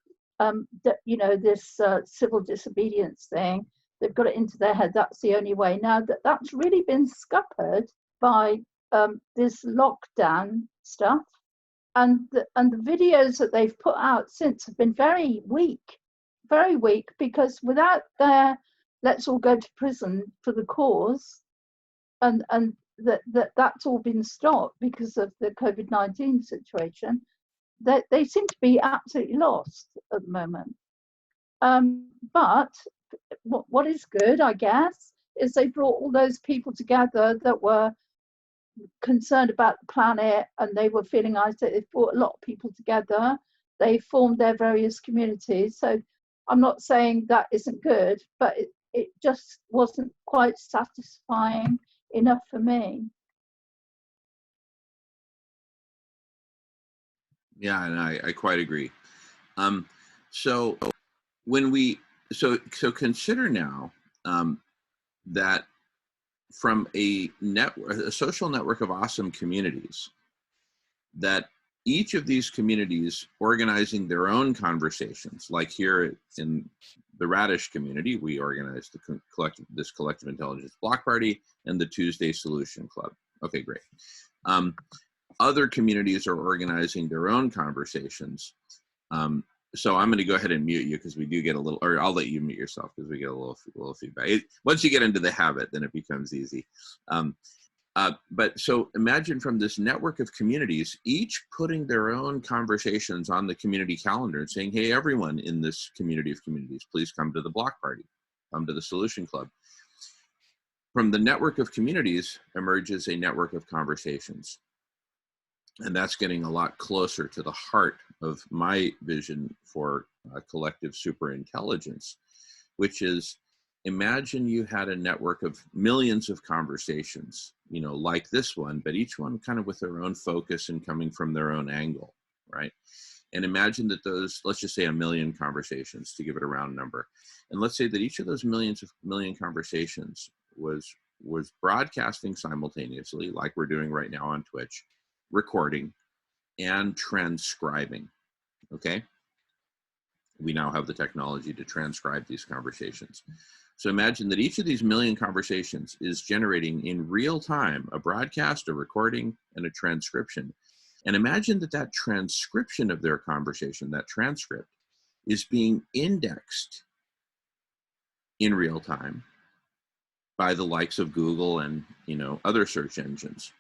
this civil disobedience thing. They've got it into their head that's the only way. Now that's really been scuppered by this lockdown stuff, and the videos that they've put out since have been very weak, because without their let's all go to prison for the cause, and that's all been stopped because of the COVID-19 situation, that they seem to be absolutely lost at the moment. But what is good, I guess, is they brought all those people together that were concerned about the planet and they were feeling isolated. They brought a lot of people together. They formed their various communities. So I'm not saying that isn't good, but it just wasn't quite satisfying enough for me. Yeah, and I quite agree. So when we so consider now that from a social network of awesome communities, that each of these communities organizing their own conversations, like here in the Radish community, we organized this collective intelligence block party and the Tuesday Solution Club. Okay, great. Other communities are organizing their own conversations. So I'm going to go ahead and mute you because we do get a little, or I'll let you mute yourself because we get a little feedback. Once you get into the habit, then it becomes easy. But so imagine from this network of communities, each putting their own conversations on the community calendar and saying, hey, everyone in this community of communities, please come to the block party, come to the Solution Club. From the network of communities emerges a network of conversations. And that's getting a lot closer to the heart of my vision for collective superintelligence, which is, imagine you had a network of millions of conversations, like this one, but each one kind of with their own focus and coming from their own angle, right? And imagine that those, let's just say 1 million conversations to give it a round number. And let's say that each of those million conversations was broadcasting simultaneously, like we're doing right now on Twitch, recording and transcribing, okay? We now have the technology to transcribe these conversations. So imagine that each of these 1 million conversations is generating in real time a broadcast, a recording, and a transcription. And imagine that that transcription of their conversation, that transcript, is being indexed in real time by the likes of Google and other search engines,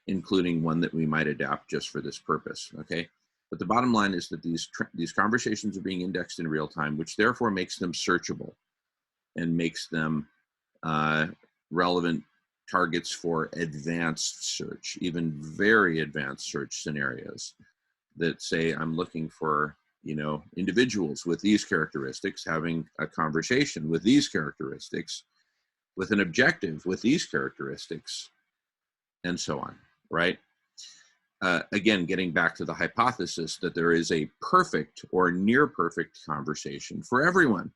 including one that we might adapt just for this purpose, okay? But the bottom line is that these conversations are being indexed in real time, which therefore makes them searchable and makes them relevant targets for advanced search, even very advanced search scenarios that say, I'm looking for, individuals with these characteristics, having a conversation with these characteristics, with an objective with these characteristics, and so on, right? Again, getting back to the hypothesis that there is a perfect or near perfect conversation for everyone.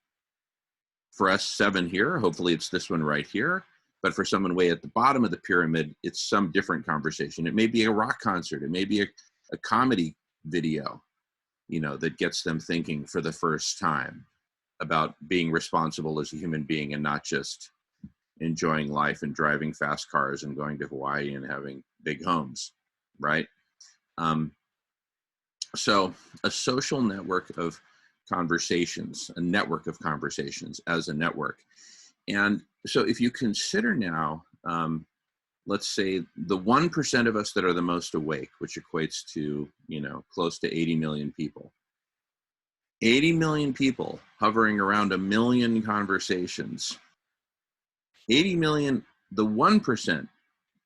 For us 7 here, hopefully it's this one right here, but for someone way at the bottom of the pyramid, it's some different conversation. It may be a rock concert, it may be a comedy video, that gets them thinking for the first time about being responsible as a human being and not just enjoying life and driving fast cars and going to Hawaii and having big homes, right? So a social network of conversations, a network of conversations as a network. And so if you consider now, let's say the 1% of us that are the most awake, which equates to, close to 80 million people. 80 million people hovering around 1 million conversations. 80 million, the 1%,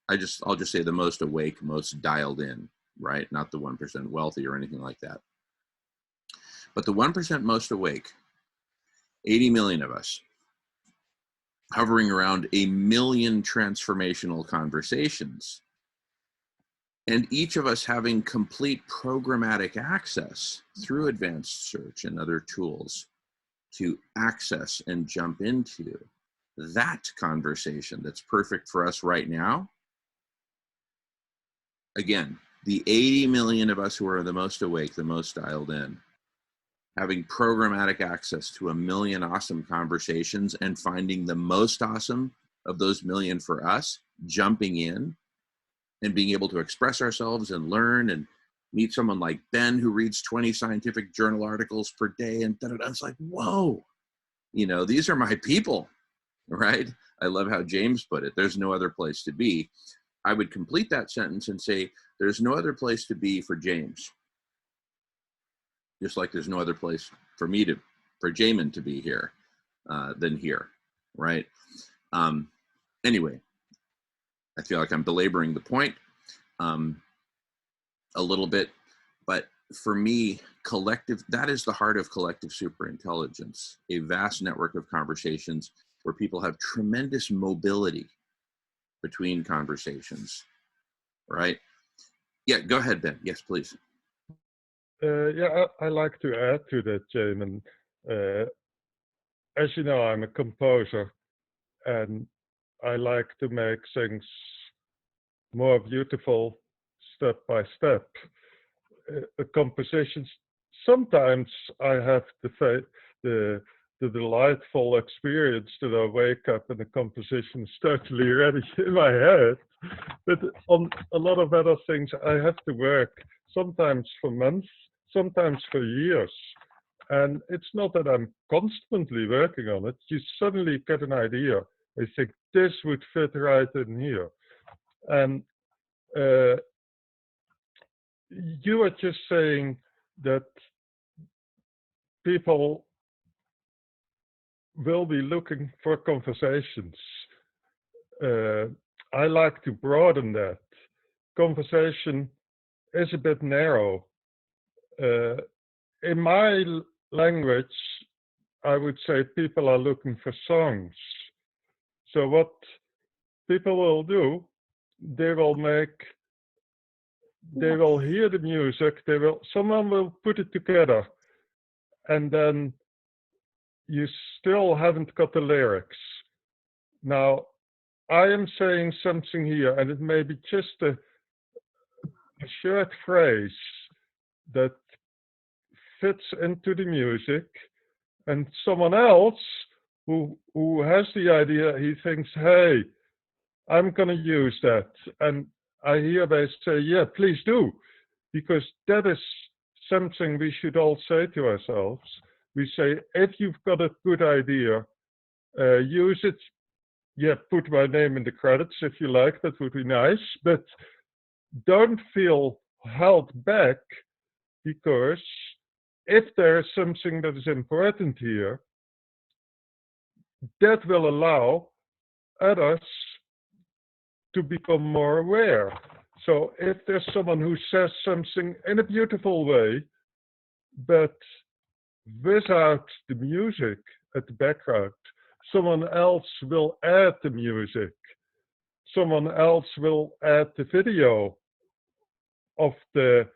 I'll just say the most awake, most dialed in, right? Not the 1% wealthy or anything like that. But the 1% most awake, 80 million of us, hovering around 1 million transformational conversations, and each of us having complete programmatic access through advanced search and other tools to access and jump into that conversation that's perfect for us right now. Again, the 80 million of us who are the most awake, the most dialed in, having programmatic access to 1 million awesome conversations and finding the most awesome of those million for us, jumping in and being able to express ourselves and learn and meet someone like Ben who reads 20 scientific journal articles per day and da-da-da. It's like, whoa, you know, these are my people, right? I love how James put it. There's no other place to be. I would complete that sentence and say, there's no other place to be for James. Just like there's no other place for me to, for Jamin to be here than here, right? Anyway, I feel like I'm belaboring the point a little bit, but for me, collective, that is the heart of collective superintelligence, a vast network of conversations where people have tremendous mobility between conversations, right? Yeah, go ahead, Ben. Yes, please. Yeah, I like to add to that, Jamin. As you know, I'm a composer, and I like to make things more beautiful step by step. Compositions, sometimes I have the delightful experience that I wake up and the composition is totally ready in my head. But on a lot of other things, I have to work sometimes for months, sometimes for years. And it's not that I'm constantly working on it. You suddenly get an idea. I think this would fit right in here. And you were just saying that people will be looking for conversations. I like to broaden that. Conversation is a bit narrow. In my language, I would say people are looking for songs. So what people will do, they will hear the music, someone will put it together, and then you still haven't got the lyrics. Now, I am saying something here, and it may be just a short phrase that fits into the music, and someone else who has the idea, he thinks, hey, I'm going to use that. And I hereby say, yeah, please do, because that is something we should all say to ourselves. We say, if you've got a good idea, use it. Yeah, put my name in the credits if you like, that would be nice, but don't feel held back, because if there's something that is important here, that will allow others to become more aware. So if there's someone who says something in a beautiful way, but without the music at the background, someone else will add the music. Someone else will add the video of the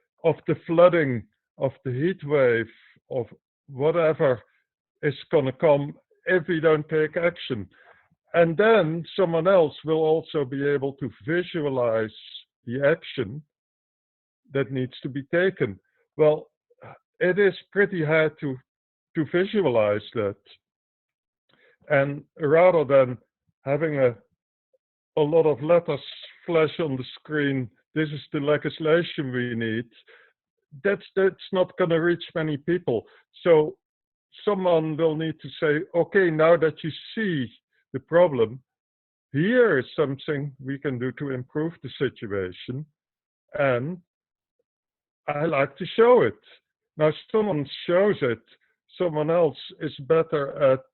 flooding, of the heat wave, of whatever is going to come if we don't take action. And then someone else will also be able to visualize the action that needs to be taken. Well, it is pretty hard to visualize that. And rather than having a lot of letters flash on the screen, this is the legislation we need, that's not going to reach many people. So someone will need to say, okay, now that you see the problem, here is something we can do to improve the situation, and I like to show it. Now, someone shows it someone else is better at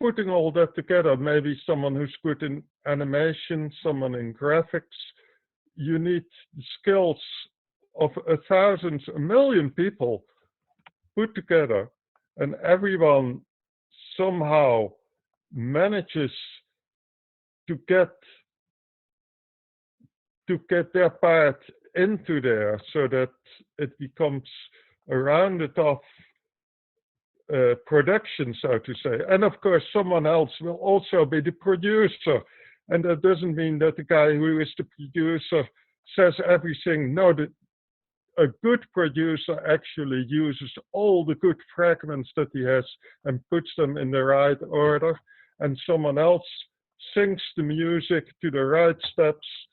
putting all that together. Maybe someone who's good in animation, someone in graphics. You need the skills of 1,000, 1,000,000 people put together, and everyone somehow manages to get their part into there, so that it becomes a rounded off production, so to say. And of course, someone else will also be the producer. And that doesn't mean that the guy who is the producer says everything. No, a good producer actually uses all the good fragments that he has and puts them in the right order. And someone else sings the music to the right steps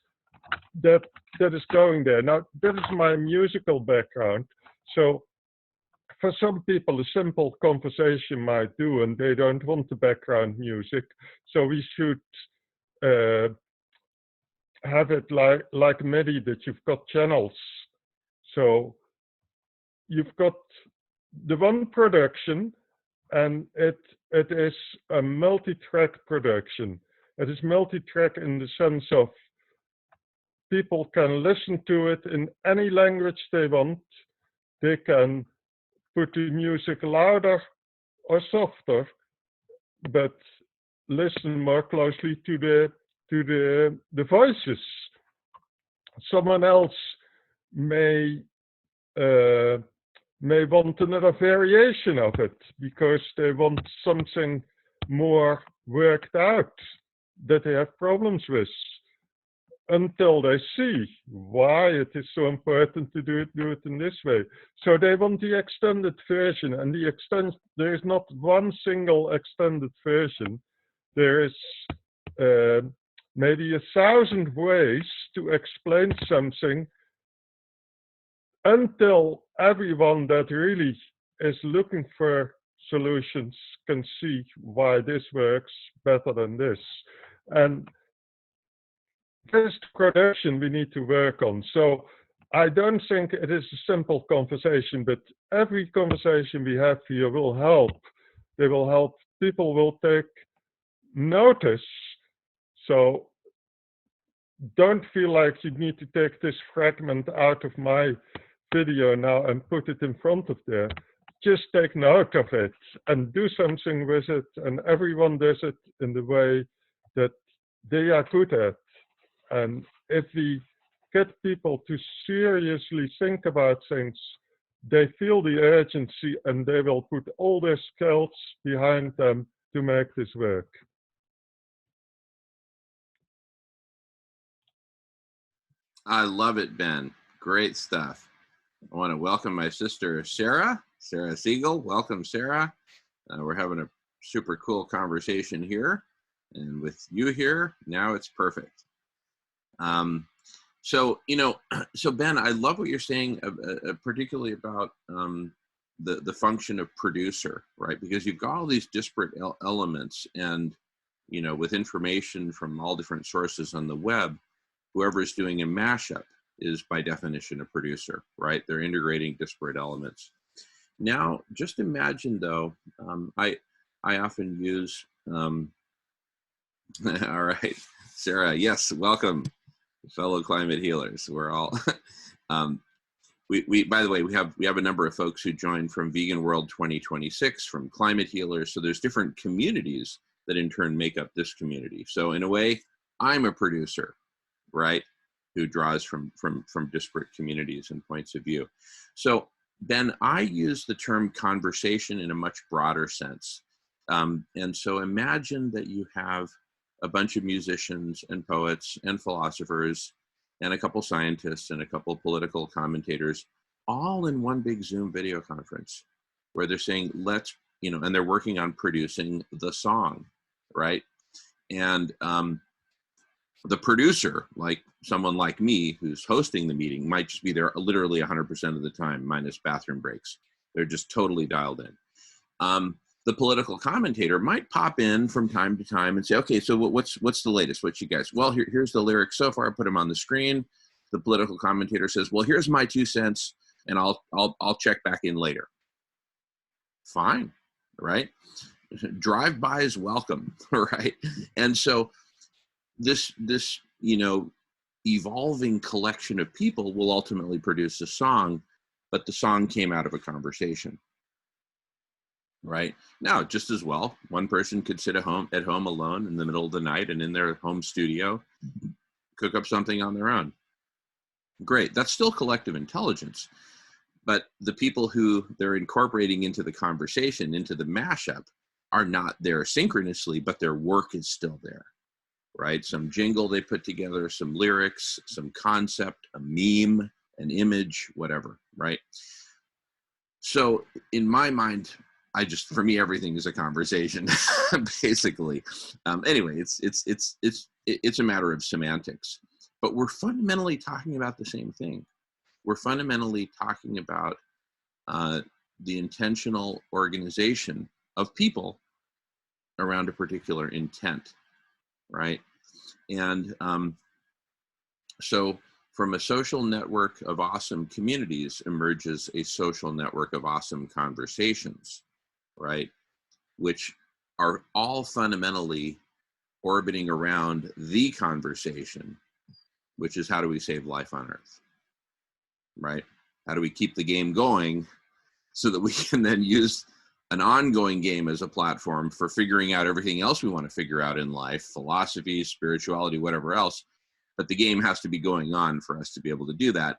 that is going there. Now, that is my musical background. So for some people, a simple conversation might do, and they don't want the background music. So we should have it like MIDI, that you've got channels. So you've got the one production, and it is a multi-track production. It is multi-track in the sense of people can listen to it in any language they want. They can put the music louder or softer, but listen more closely to the voices. Someone else may want another variation of it because they want something more worked out that they have problems with, until they see why it is so important to do it in this way. So they want the extended version, and there is not one single extended version. There is maybe 1,000 ways to explain something, until everyone that really is looking for solutions can see why this works better than this. And this production we need to work on. So I don't think it is a simple conversation, but every conversation we have here will help. They will help. People will take notice. So don't feel like you need to take this fragment out of my video now and put it in front of there. Just take note of it and do something with it. And everyone does it in the way that they are good at. And if we get people to seriously think about things, they feel the urgency and they will put all their skills behind them to make this work. I love it, Ben. Great stuff. I want to welcome my sister, Sarah Siegel. Welcome, Sarah. We're having a super cool conversation here. And with you here, now it's perfect. So Ben, I love what you're saying, particularly about the function of producer, right? Because you've got all these disparate elements, and with information from all different sources on the web, whoever is doing a mashup is by definition a producer, right? They're integrating disparate elements. Now, just imagine though, I often use, all right, Sarah, yes, welcome, fellow climate healers. We're all, we by the way, we have a number of folks who joined from Vegan World 2026, from climate healers. So there's different communities that in turn make up this community. So in a way, I'm a producer, right? Who draws from disparate communities and points of view. So Ben, I use the term conversation in a much broader sense. And so imagine that you have a bunch of musicians and poets and philosophers and a couple scientists and a couple political commentators all in one big Zoom video conference where they're saying, and they're working on producing the song, right? And the producer, like someone like me who's hosting the meeting, might just be there literally 100% of the time, minus bathroom breaks. They're just totally dialed in. The political commentator might pop in from time to time and say, okay, so what's the latest? What you guys? Well, here's the lyrics so far. I put them on the screen. The political commentator says, well, here's my 2 cents. and I'll check back in later. Fine, right? Drive-bys welcome, right? And so this evolving collection of people will ultimately produce a song, but the song came out of a conversation, right? Now, just as well, one person could sit at home alone in the middle of the night and in their home studio cook up something on their own. Great, that's still collective intelligence, but the people who they're incorporating into the conversation, into the mashup, are not there synchronously, but their work is still there, right? Some jingle they put together, some lyrics, some concept, a meme, an image, whatever, right? So in my mind, for me, everything is a conversation, basically. Anyway, it's a matter of semantics, but we're fundamentally talking about the same thing. We're fundamentally talking about the intentional organization of people around a particular intent, right? And so from a social network of awesome communities emerges a social network of awesome conversations, right? Which are all fundamentally orbiting around the conversation, which is how do we save life on Earth, right? How do we keep the game going so that we can then use an ongoing game as a platform for figuring out everything else we want to figure out in life, philosophy, spirituality, whatever else. But the game has to be going on for us to be able to do that,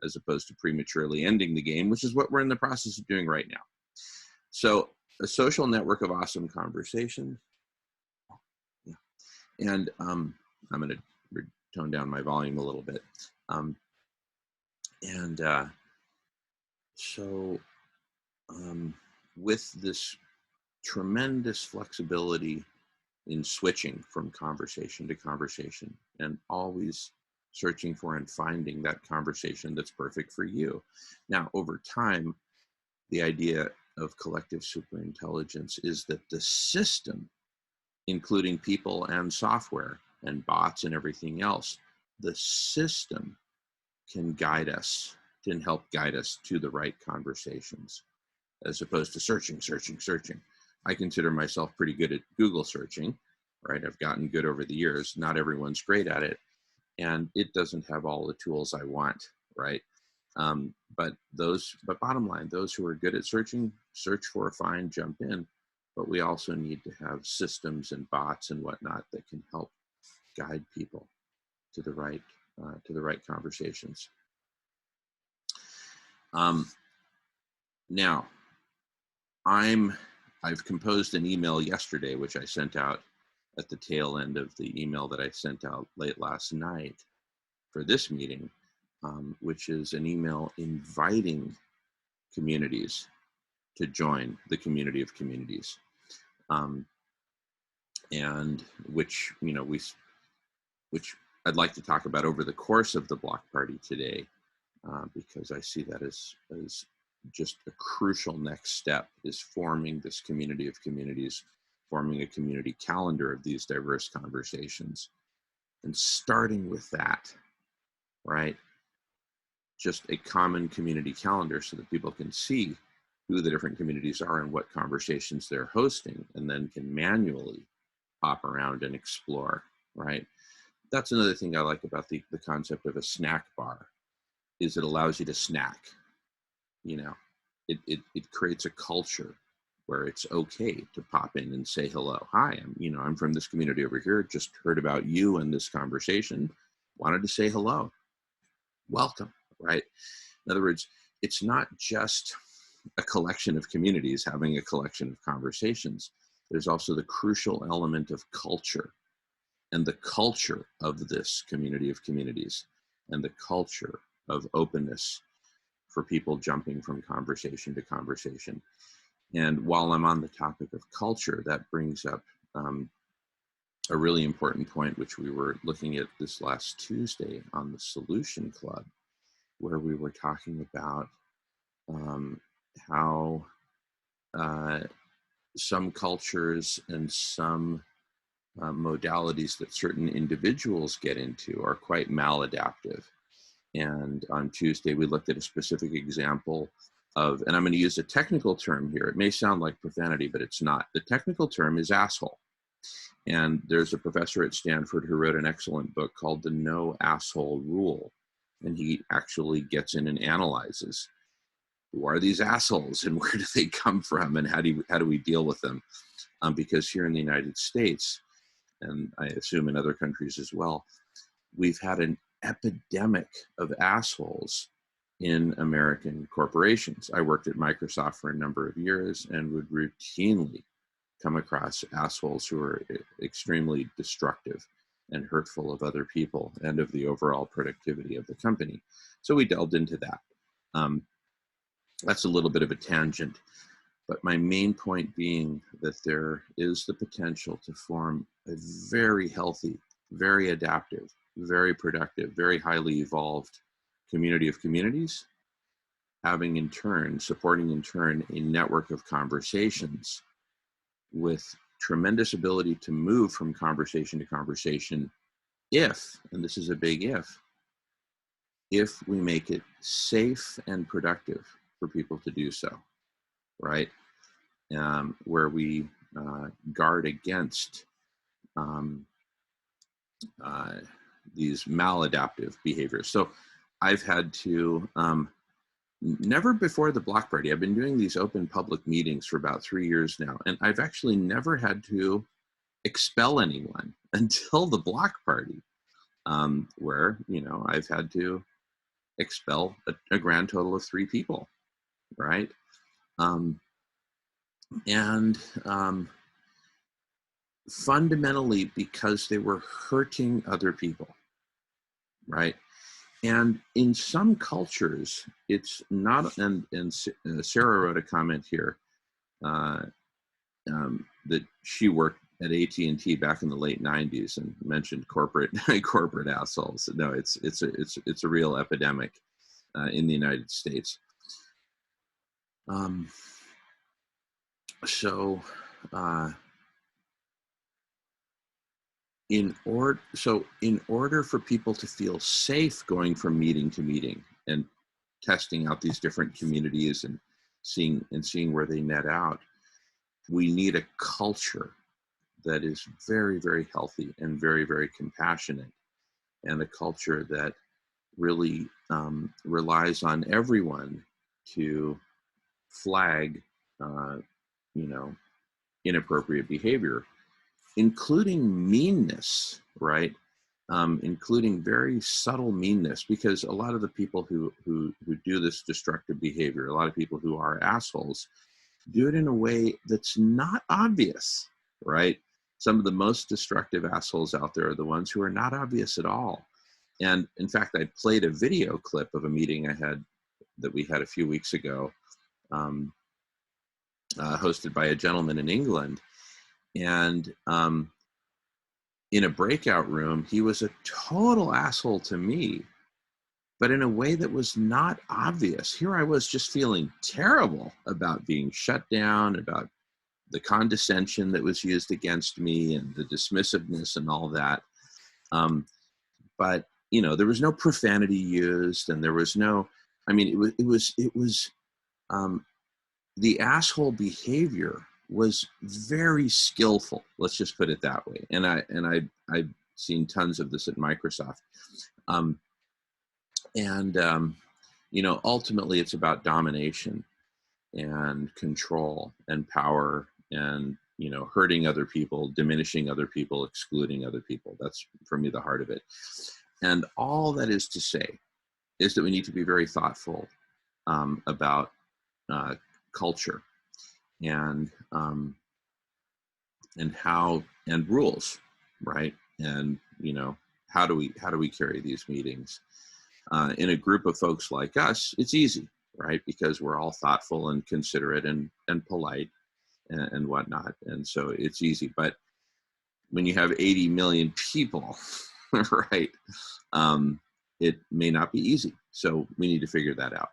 as opposed to prematurely ending the game, which is what we're in the process of doing right now. So a social network of awesome conversation. Yeah. And I'm going to tone down my volume a little bit. With this tremendous flexibility in switching from conversation to conversation and always searching for and finding that conversation that's perfect for you. Now, over time, the idea of collective superintelligence is that the system, including people and software and bots and everything else, the system can guide us, can help guide us to the right conversations, as opposed to searching. I consider myself pretty good at Google searching, right? I've gotten good over the years. Not everyone's great at it, and it doesn't have all the tools I want, right? But bottom line, those who are good at searching, search for, find, jump in. But we also need to have systems and bots and whatnot that can help guide people to the right conversations. Now, I've composed an email yesterday, which I sent out at the tail end of the email that I sent out late last night for this meeting, which is an email inviting communities to join the community of communities, and which I'd like to talk about over the course of the block party today, because I see that as just a crucial next step, is forming this community of communities, forming a community calendar of these diverse conversations, and starting with that, right? Just a common community calendar so that people can see who the different communities are and what conversations they're hosting, and then can manually hop around and explore, right? That's another thing I like about the concept of a snack bar, is it allows you to snack. It creates a culture where it's okay to pop in and say hello. Hi, I'm from this community over here. Just heard about you and this conversation. Wanted to say hello. Welcome, right? In other words, it's not just a collection of communities having a collection of conversations. There's also the crucial element of culture, and the culture of this community of communities, and the culture of openness for people jumping from conversation to conversation. And while I'm on the topic of culture, that brings up a really important point, which we were looking at this last Tuesday on the Solution Club, where we were talking about how some cultures and some modalities that certain individuals get into are quite maladaptive. And on Tuesday, we looked at a specific example of, and I'm going to use a technical term here. It may sound like profanity, but it's not. The technical term is asshole. And there's a professor at Stanford who wrote an excellent book called The No Asshole Rule. And he actually gets in and analyzes, who are these assholes and where do they come from and how do we deal with them? Because here in the United States, and I assume in other countries as well, we've had an epidemic of assholes in American corporations. I worked at Microsoft for a number of years and would routinely come across assholes who are extremely destructive and hurtful of other people and of the overall productivity of the company. So we delved into that. That's a little bit of a tangent, but my main point being that there is the potential to form a very healthy, very adaptive, very productive, very highly evolved community of communities, having in turn, supporting in turn, a network of conversations with tremendous ability to move from conversation to conversation if, and this is a big if we make it safe and productive for people to do so, right? Where we guard against these maladaptive behaviors. So I've had to, never before the Block Party, I've been doing these open public meetings for about 3 years now, and I've actually never had to expel anyone until the Block Party, where, you know, I've had to expel a grand total of 3 people, right? Fundamentally because they were hurting other people, right? And in some cultures, it's not, and Sarah wrote a comment here that she worked at AT&T back in the late 90s and mentioned corporate assholes. No, it's a real epidemic in the United States. In order for people to feel safe going from meeting to meeting and testing out these different communities and seeing where they net out, we need a culture that is very, very healthy and very, very compassionate, and a culture that really relies on everyone to flag, inappropriate behavior, including meanness, right? Including very subtle meanness, because a lot of the people who do this destructive behavior, a lot of people who are assholes, do it in a way that's not obvious, right? Some of the most destructive assholes out there are the ones who are not obvious at all. And in fact, I played a video clip of a meeting that we had a few weeks ago, hosted by a gentleman in England. And in a breakout room, he was a total asshole to me, but in a way that was not obvious. Here I was just feeling terrible about being shut down, about the condescension that was used against me and the dismissiveness and all that. But, you know, there was no profanity used, and there was no, I mean, it was the asshole behavior was very skillful. Let's just put it that way. And I've seen tons of this at Microsoft. Ultimately it's about domination and control and power and, hurting other people, diminishing other people, excluding other people. That's, for me, the heart of it. And all that is to say is that we need to be very thoughtful about culture and rules, right? And how do we carry these meetings in a group of folks like us? It's easy, right? Because we're all thoughtful and considerate and polite and whatnot, and so it's easy. But when you have 80 million people, right, it may not be easy. So we need to figure that out.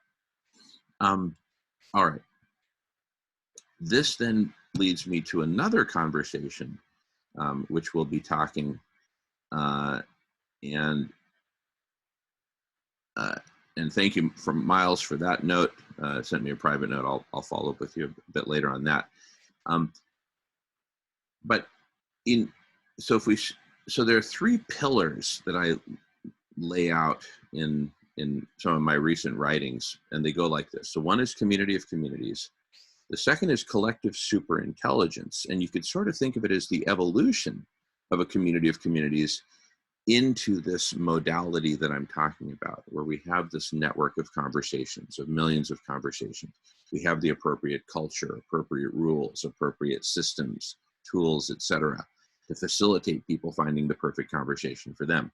All right. This then leads me to another conversation, which we'll be talking, and and thank you from Miles for that note. Sent me a private note. I'll follow up with you a bit later on that. But so there are three pillars that I lay out in some of my recent writings, and they go like this. So one is community of communities. The second is collective superintelligence, and you could sort of think of it as the evolution of a community of communities into this modality that I'm talking about, where we have this network of conversations, of millions of conversations. We have the appropriate culture, appropriate rules, appropriate systems, tools, etc., to facilitate people finding the perfect conversation for them.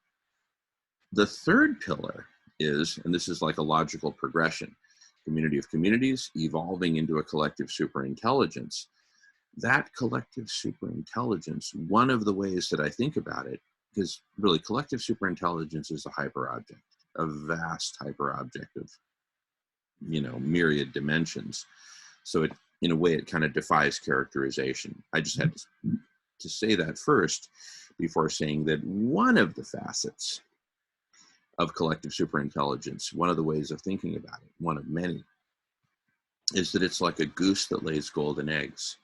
The third pillar is, and this is like a logical progression, community of communities evolving into a collective superintelligence. That collective superintelligence, one of the ways that I think about it, because really collective superintelligence is a hyperobject, a vast hyperobject of, myriad dimensions. So it, in a way, it kind of defies characterization. I just had to say that first before saying that one of the facets of collective superintelligence, one of the ways of thinking about it, one of many, is that it's like a goose that lays golden eggs.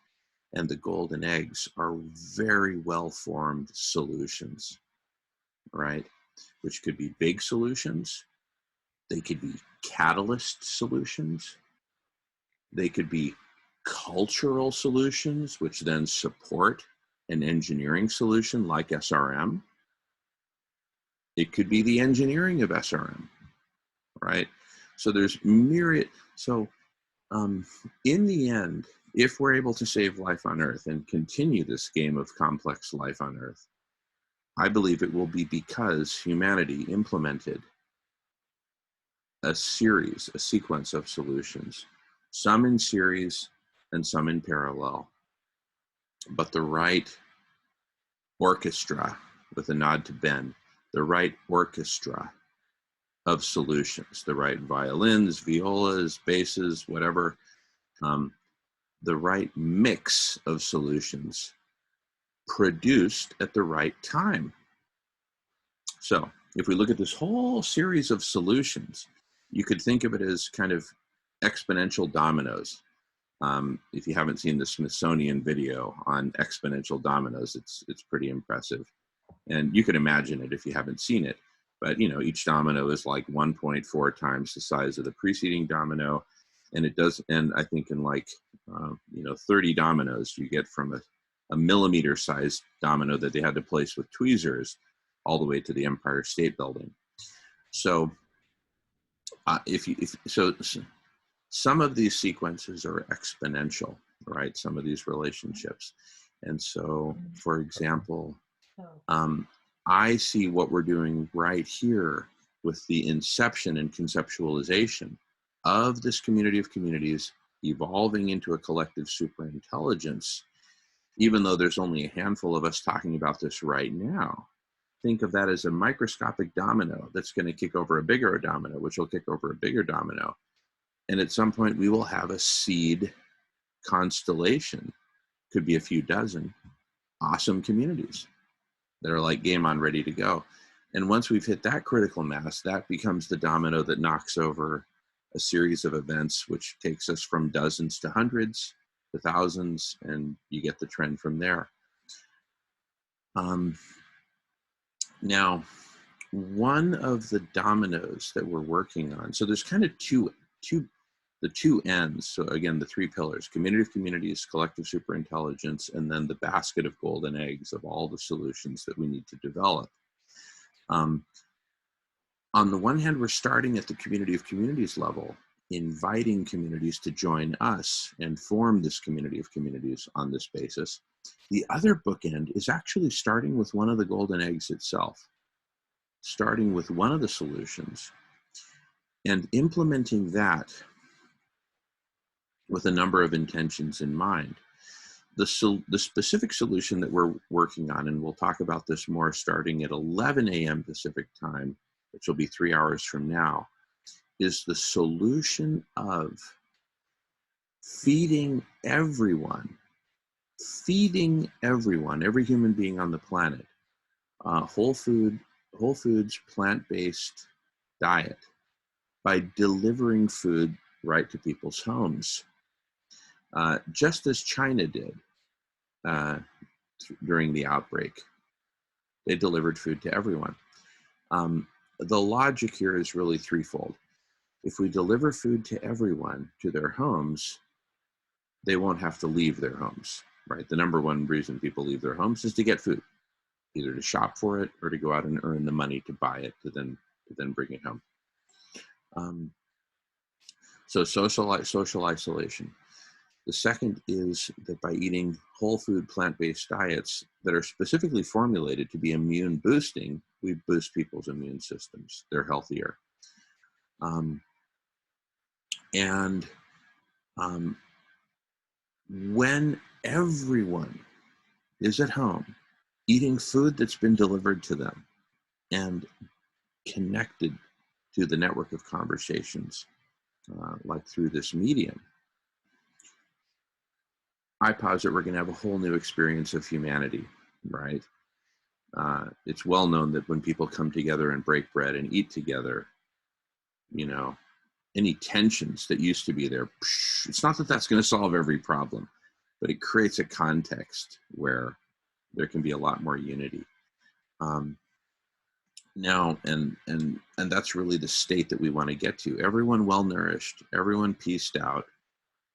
And the golden eggs are very well-formed solutions, right? Which could be big solutions. They could be catalyst solutions. They could be cultural solutions, which then support an engineering solution like SRM. It could be the engineering of SRM, right? So there's myriad. So in the end, if we're able to save life on Earth and continue this game of complex life on Earth, I believe it will be because humanity implemented a sequence of solutions, some in series and some in parallel, but the right orchestra, with a nod to Ben, the right orchestra of solutions, the right violins, violas, basses, whatever, the right mix of solutions produced at the right time. So if we look at this whole series of solutions, you could think of it as kind of exponential dominoes. If you haven't seen the Smithsonian video on exponential dominoes, it's pretty impressive. And you can imagine it if you haven't seen it. But each domino is like 1.4 times the size of the preceding domino. And it does, and I think in 30 dominoes, you get from a millimeter sized domino that they had to place with tweezers all the way to the Empire State Building. So some of these sequences are exponential, right? Some of these relationships. And so, for example, I see what we're doing right here with the inception and conceptualization of this community of communities evolving into a collective superintelligence, even though there's only a handful of us talking about this right now. Think of that as a microscopic domino that's going to kick over a bigger domino, which will kick over a bigger domino. And at some point, we will have a seed constellation, could be a few dozen, awesome communities that are like game on, ready to go. And once we've hit that critical mass, that becomes the domino that knocks over a series of events, which takes us from dozens to hundreds to thousands, and you get the trend from there. Now, one of the dominoes that we're working on, so there's kind of the two ends. So again, the three pillars: community of communities, collective superintelligence, and then the basket of golden eggs of all the solutions that we need to develop. On the one hand, we're starting at the community of communities level, inviting communities to join us and form this community of communities on this basis. The other bookend is actually starting with one of the golden eggs itself, starting with one of the solutions and implementing that with a number of intentions in mind. The specific solution that we're working on, and we'll talk about this more starting at 11 a.m. Pacific time, which will be 3 hours from now, is the solution of feeding everyone, every human being on the planet, whole foods, plant-based diet by delivering food right to people's homes, just as China did during the outbreak. They delivered food to everyone. The logic here is really threefold. If we deliver food to everyone, to their homes, they won't have to leave their homes, right? The number one reason people leave their homes is to get food, either to shop for it or to go out and earn the money to buy it to then bring it home. So social isolation. The second is that by eating whole food, plant-based diets that are specifically formulated to be immune boosting, we boost people's immune systems. They're healthier. When everyone is at home eating food that's been delivered to them and connected to the network of conversations, like through this medium, I posit we're going to have a whole new experience of humanity, right? It's well known that when people come together and break bread and eat together, you know, any tensions that used to be there, it's not that that's going to solve every problem, but it creates a context where there can be a lot more unity. Now, and that's really the state that we want to get to. Everyone well-nourished, everyone pieced out,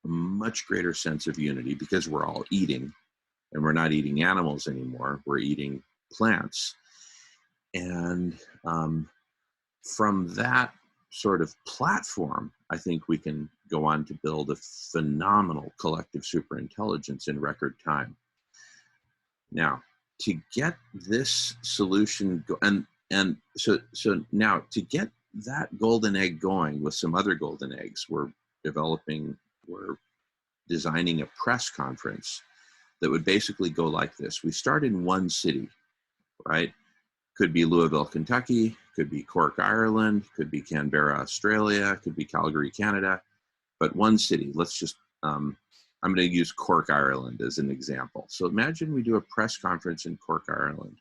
a much greater sense of unity because we're all eating, and we're not eating animals anymore, we're eating plants. And from that sort of platform, I think we can go on to build a phenomenal collective superintelligence in record time. Now, to get this solution, so now to get that golden egg going with some other golden eggs, we're designing a press conference that would basically go like this. We start in one city, right? Could be Louisville, Kentucky, could be Cork, Ireland, could be Canberra, Australia, could be Calgary, Canada, but one city. Let's just, I'm going to use Cork, Ireland as an example. So imagine we do a press conference in Cork, Ireland,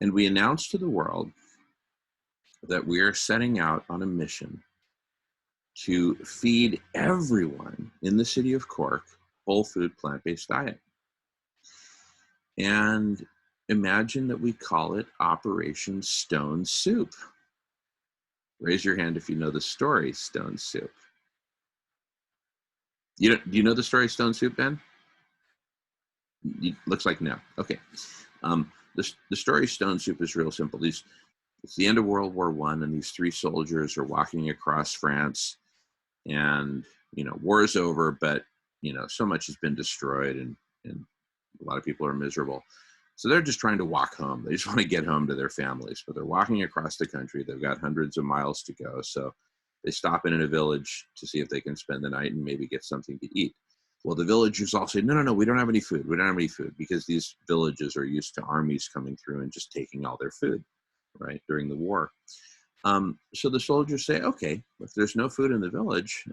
and we announce to the world that we are setting out on a mission to feed everyone in the city of Cork whole food, plant-based diet. And imagine that we call it Operation Stone Soup. Raise your hand if you know the story, Stone Soup. Do you know the story, Stone Soup, Ben? Looks like no. Okay. The story Stone Soup is real simple. It's the end of World War I, and these three soldiers are walking across France, and war is over, but so much has been destroyed, and a lot of people are miserable. So they're just trying to walk home. They just want to get home to their families, but they're walking across the country. They've got hundreds of miles to go. So they stop in a village to see if they can spend the night and maybe get something to eat. Well, the villagers all say, no, we don't have any food. We don't have any food, because these villages are used to armies coming through and just taking all their food, right, during the war. So the soldiers say, okay, if there's no food in the village,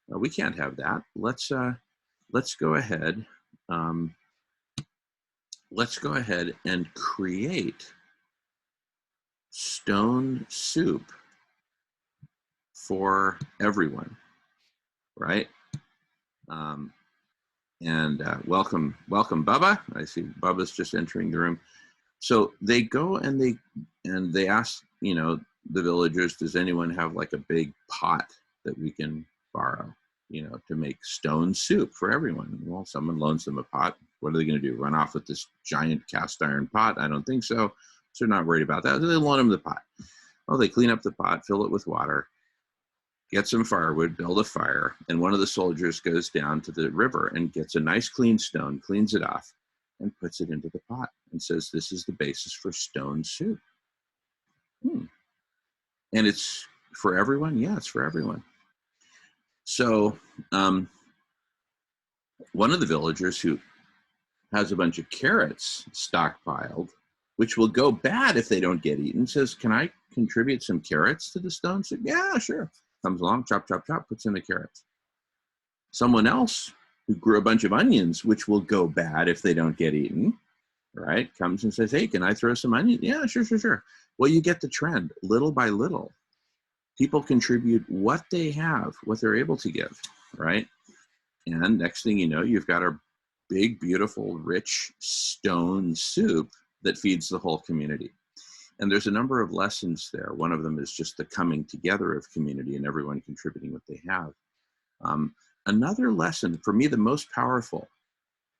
we can't have that. Let's go ahead. Let's go ahead and create stone soup for everyone, right? Welcome, Bubba. I see Bubba's just entering the room. So they go and they ask, the villagers, does anyone have like a big pot that we can borrow, to make stone soup for everyone? Well, someone loans them a pot. What are they going to do? Run off with this giant cast iron pot? I don't think so. So they're not worried about that. So they loan them the pot. Well, they clean up the pot, fill it with water, get some firewood, build a fire, and one of the soldiers goes down to the river and gets a nice clean stone, cleans it off, and puts it into the pot and says, this is the basis for stone soup. And it's for everyone? Yeah, it's for everyone. So one of the villagers who has a bunch of carrots stockpiled, which will go bad if they don't get eaten, says, can I contribute some carrots to the stone soup? Yeah, sure. Comes along, chop, chop, chop, puts in the carrots. Someone else who grew a bunch of onions, which will go bad if they don't get eaten, right, comes and says, hey, can I throw some onions? Yeah, sure. Well, you get the trend. Little by little, People contribute what they have, what they're able to give, right? And next thing you know, you've got a big, beautiful, rich stone soup that feeds the whole community. And there's a number of lessons there. One of them is just the coming together of community and everyone contributing what they have. Another lesson, for me, the most powerful,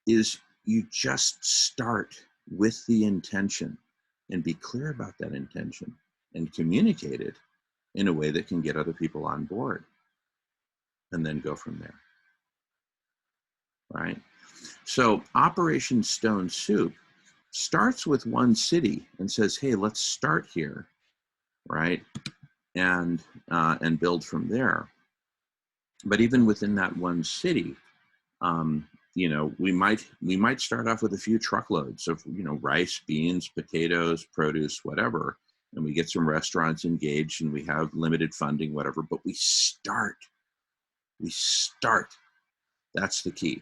is you just start with the intention and be clear about that intention and communicate it in a way that can get other people on board, and then go from there, right? So Operation Stone Soup starts with one city and says, hey, let's start here, right? And build from there. But even within that one city, you know, we might start off with a few truckloads of, you know, rice, beans, potatoes, produce, whatever, and we get some restaurants engaged and we have limited funding, whatever, but we start. That's the key.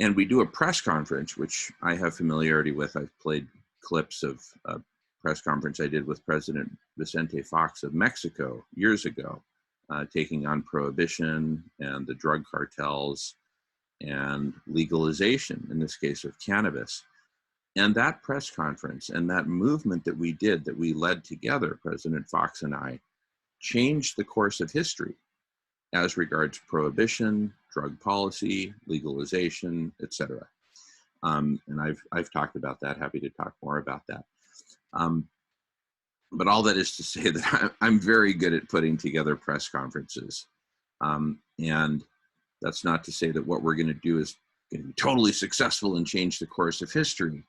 And we do a press conference, which I have familiarity with. I've played clips of a press conference I did with President Vicente Fox of Mexico years ago, taking on prohibition and the drug cartels and legalization, in this case of cannabis. And that press conference and that movement that we did, that we led together, President Fox and I, changed the course of history as regards prohibition, drug policy, legalization, etc. And I've talked about that, happy to talk more about that. But all that is to say that I'm very good at putting together press conferences. And that's not to say that what we're going to do is going to be totally successful and change the course of history.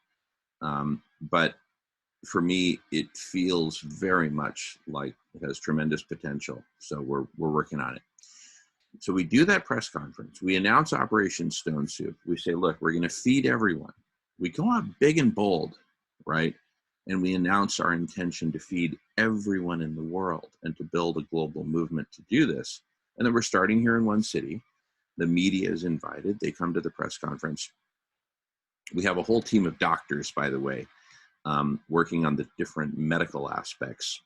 But for me, it feels very much like it has tremendous potential. So we're working on it. So we do that press conference. We announce Operation Stone Soup. We say, look, we're going to feed everyone. We go out big and bold, right? And we announce our intention to feed everyone in the world and to build a global movement to do this. And then we're starting here in one city. The media is invited. They come to the press conference. We have a whole team of doctors, by the way, working on the different medical aspects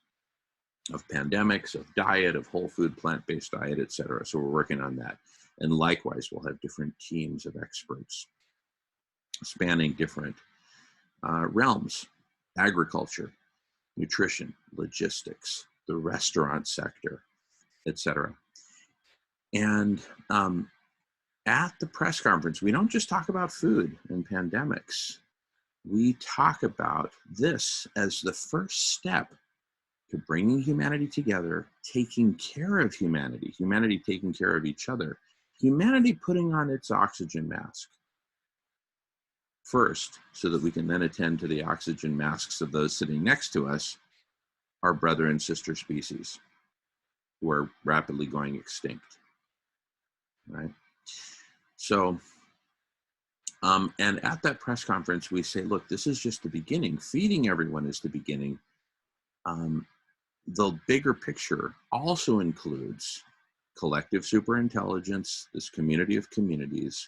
of pandemics, of diet, of whole food, plant-based diet, et cetera. So we're working on that. And likewise, we'll have different teams of experts spanning different realms: agriculture, nutrition, logistics, the restaurant sector, et cetera. And at the press conference, we don't just talk about food and pandemics. We talk about this as the first step to bringing humanity together, taking care of humanity, humanity taking care of each other, humanity putting on its oxygen mask first, so that we can then attend to the oxygen masks of those sitting next to us, our brother and sister species, who are rapidly going extinct, right? So, and at that press conference, we say, look, this is just the beginning. Feeding everyone is the beginning. The bigger picture also includes collective superintelligence, this community of communities,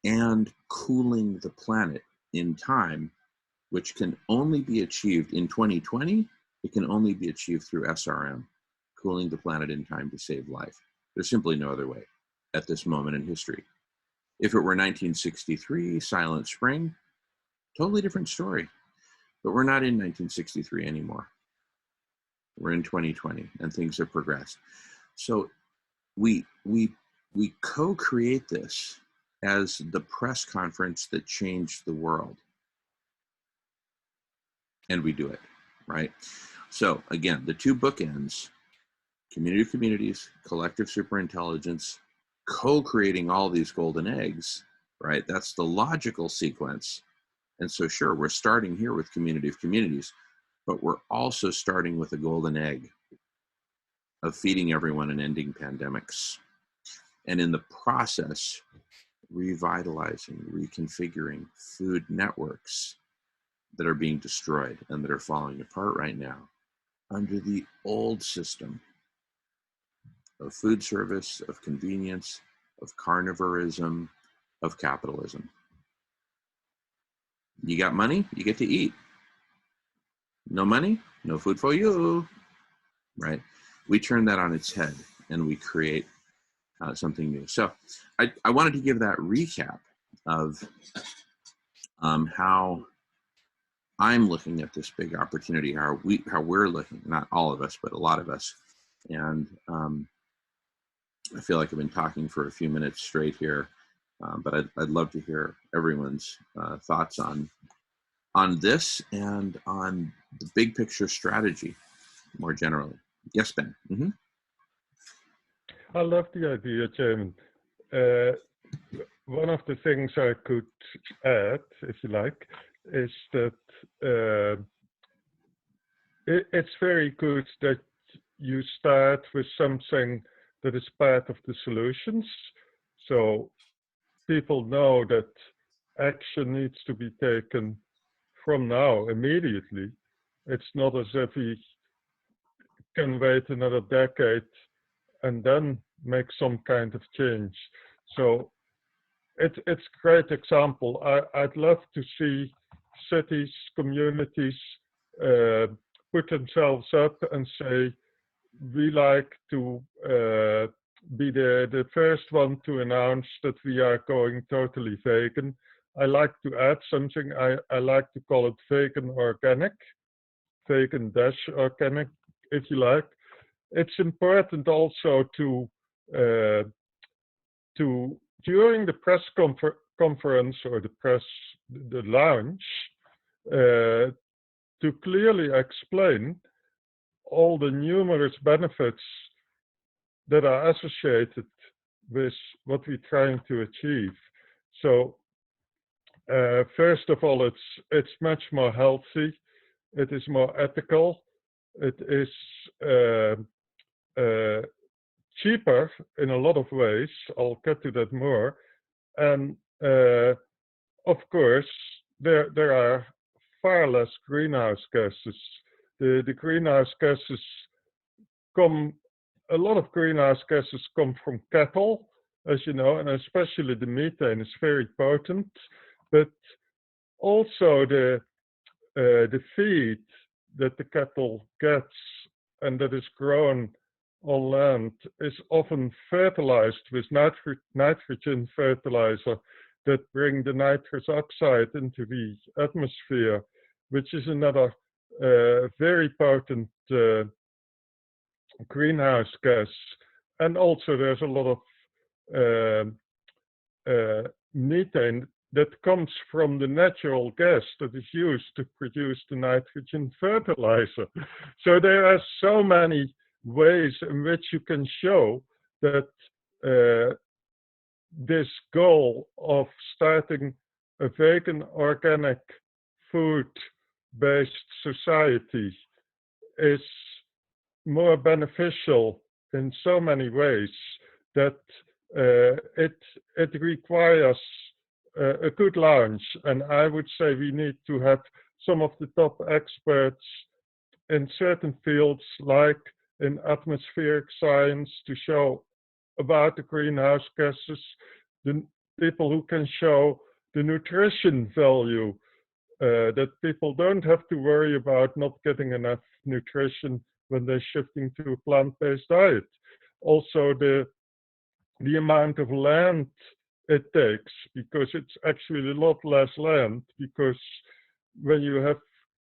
and cooling the planet in time, which can only be achieved in 2020. It can only be achieved through SRM, cooling the planet in time to save life. There's simply no other way at this moment in history. If it were 1963, Silent Spring, totally different story. But we're not in 1963 anymore. We're in 2020 and things have progressed. So we co-create this as the press conference that changed the world. And we do it, right? So again, the two bookends, community of communities, collective superintelligence, co-creating all these golden eggs, right? That's the logical sequence. And so sure, we're starting here with community of communities, but we're also starting with a golden egg of feeding everyone and ending pandemics. And in the process, revitalizing, reconfiguring food networks that are being destroyed and that are falling apart right now under the old system of food service, of convenience, of carnivorism, of capitalism. You got money, you get to eat. No money, no food for you, right? we turn that on its head and we create something new. So I wanted to give that recap of how I'm looking at this big opportunity, how we're looking, not all of us, but a lot of us. And I feel like I've been talking for a few minutes straight here, but I'd love to hear everyone's thoughts on this and on the big picture strategy more generally. Yes, Ben. Mm-hmm. I love the idea, Jim. One of the things I could add, if you like, is that it's very good that you start with something that is part of the solutions. So people know that action needs to be taken from now, immediately. It's not as if we can wait another decade and then make some kind of change. So it's a great example. I'd love to see cities, communities put themselves up and say, we like to be the first one to announce that we are going totally vegan. I like to add something. I like to call it vegan organic, vegan-organic, if you like. It's important also to during the press conference or the launch, to clearly explain all the numerous benefits that are associated with what we're trying to achieve. So first of all, it's much more healthy. It is more ethical. It is cheaper in a lot of ways. I'll get to that more. And of course, there are far less greenhouse gases. The greenhouse gases a lot of greenhouse gases come from cattle, as you know, and especially the methane is very potent. But also the feed that the cattle gets and that is grown on land is often fertilized with nitrogen fertilizer that bring the nitrous oxide into the atmosphere, which is another very potent greenhouse gas. And also there's a lot of methane that comes from the natural gas that is used to produce the nitrogen fertilizer. So there are so many ways in which you can show that this goal of starting a vegan, organic, food-based society is more beneficial in so many ways that it requires a good launch. And I would say we need to have some of the top experts in certain fields, like in atmospheric science, to show about the greenhouse gases, the people who can show the nutrition value, that people don't have to worry about not getting enough nutrition when they're shifting to a plant-based diet. Also the amount of land it takes, because it's actually a lot less land, because when you have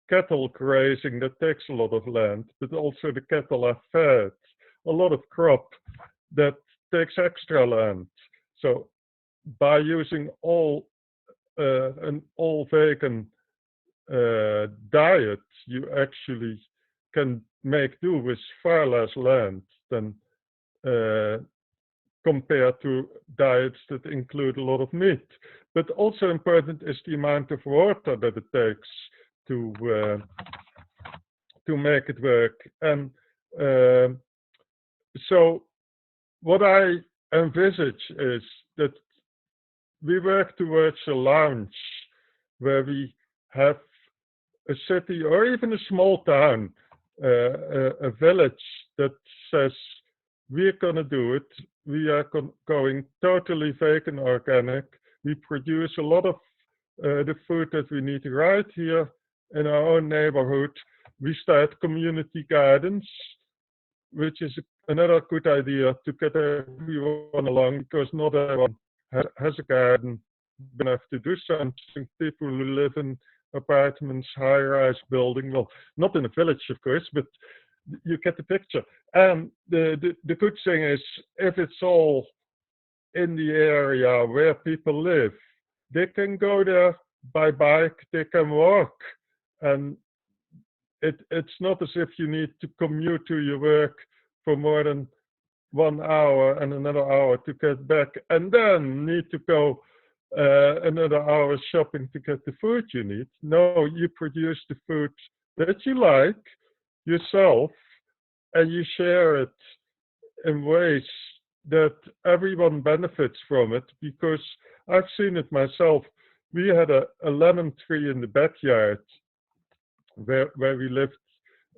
cattle grazing, that takes a lot of land, but also the cattle are fed a lot of crop that takes extra land. So by using an all vegan diet, you actually can make do with far less land than compared to diets that include a lot of meat. But also important is the amount of water that it takes to make it work. And so what I envisage is that we work towards a launch where we have a city or even a small town, a village that says, we're going to do it. We are going totally vegan organic. We produce a lot of the food that we need right here in our own neighborhood. We start community gardens. which is another good idea to get everyone along, because not everyone has a garden big enough to do something. People who live in apartments, high-rise building, well, not in a village, of course, but you get the picture. And the good thing is, if it's all in the area where people live, they can go there by bike, they can walk, and it's not as if you need to commute to your work for more than 1 hour and another hour to get back, and then need to go another hour shopping to get the food you need. No, you produce the food that you like yourself, and you share it in ways that everyone benefits from it, because I've seen it myself. We had a lemon tree in the backyard where we lived,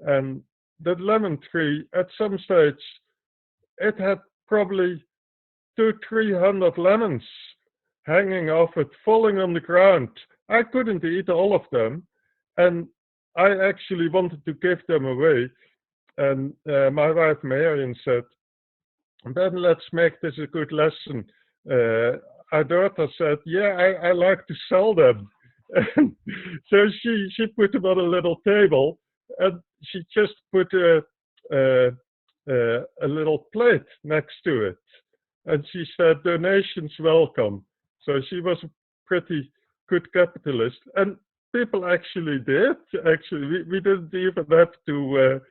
and that lemon tree, at some stage, it had probably 200-300 lemons hanging off it, falling on the ground. I couldn't eat all of them, and I actually wanted to give them away. And my wife Marion said, "Then let's make this a good lesson." Our daughter said, "Yeah, I like to sell them." And so she put them on a little table, and she just put a little plate next to it. And she said, "Donations welcome." So she was a pretty good capitalist. And people actually did. Actually, we didn't even have to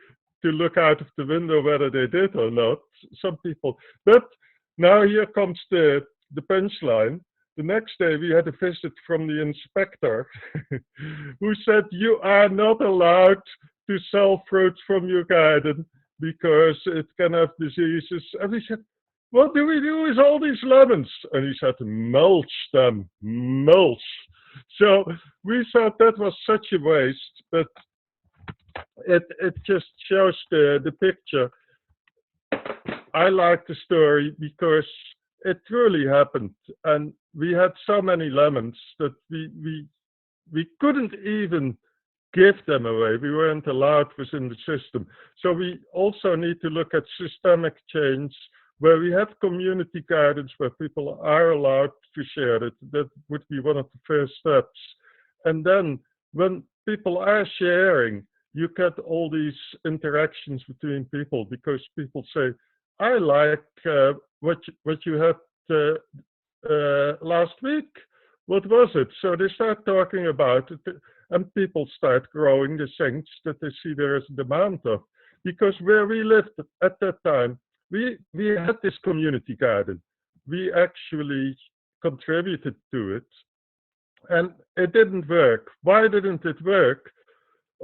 look out of the window whether they did or not. Some people. But now here comes the punchline. The next day we had a visit from the inspector who said, "You are not allowed to sell fruit from your garden because it can have diseases." And we said, "What do we do with all these lemons?" And he said, "Mulch them, mulch." So we thought that was such a waste, but it just shows the picture. I like the story because it truly happened, and we had so many lemons that we couldn't even give them away. We weren't allowed within the system. So we also need to look at systemic change, where we have community gardens where people are allowed to share it. That would be one of the first steps. And then when people are sharing, you get all these interactions between people, because people say, "I like what you had last week. What was it?" So they start talking about it, and people start growing the things that they see there is a demand of. Because where we lived at that time, we had this community garden. We actually contributed to it, and it didn't work. Why didn't it work?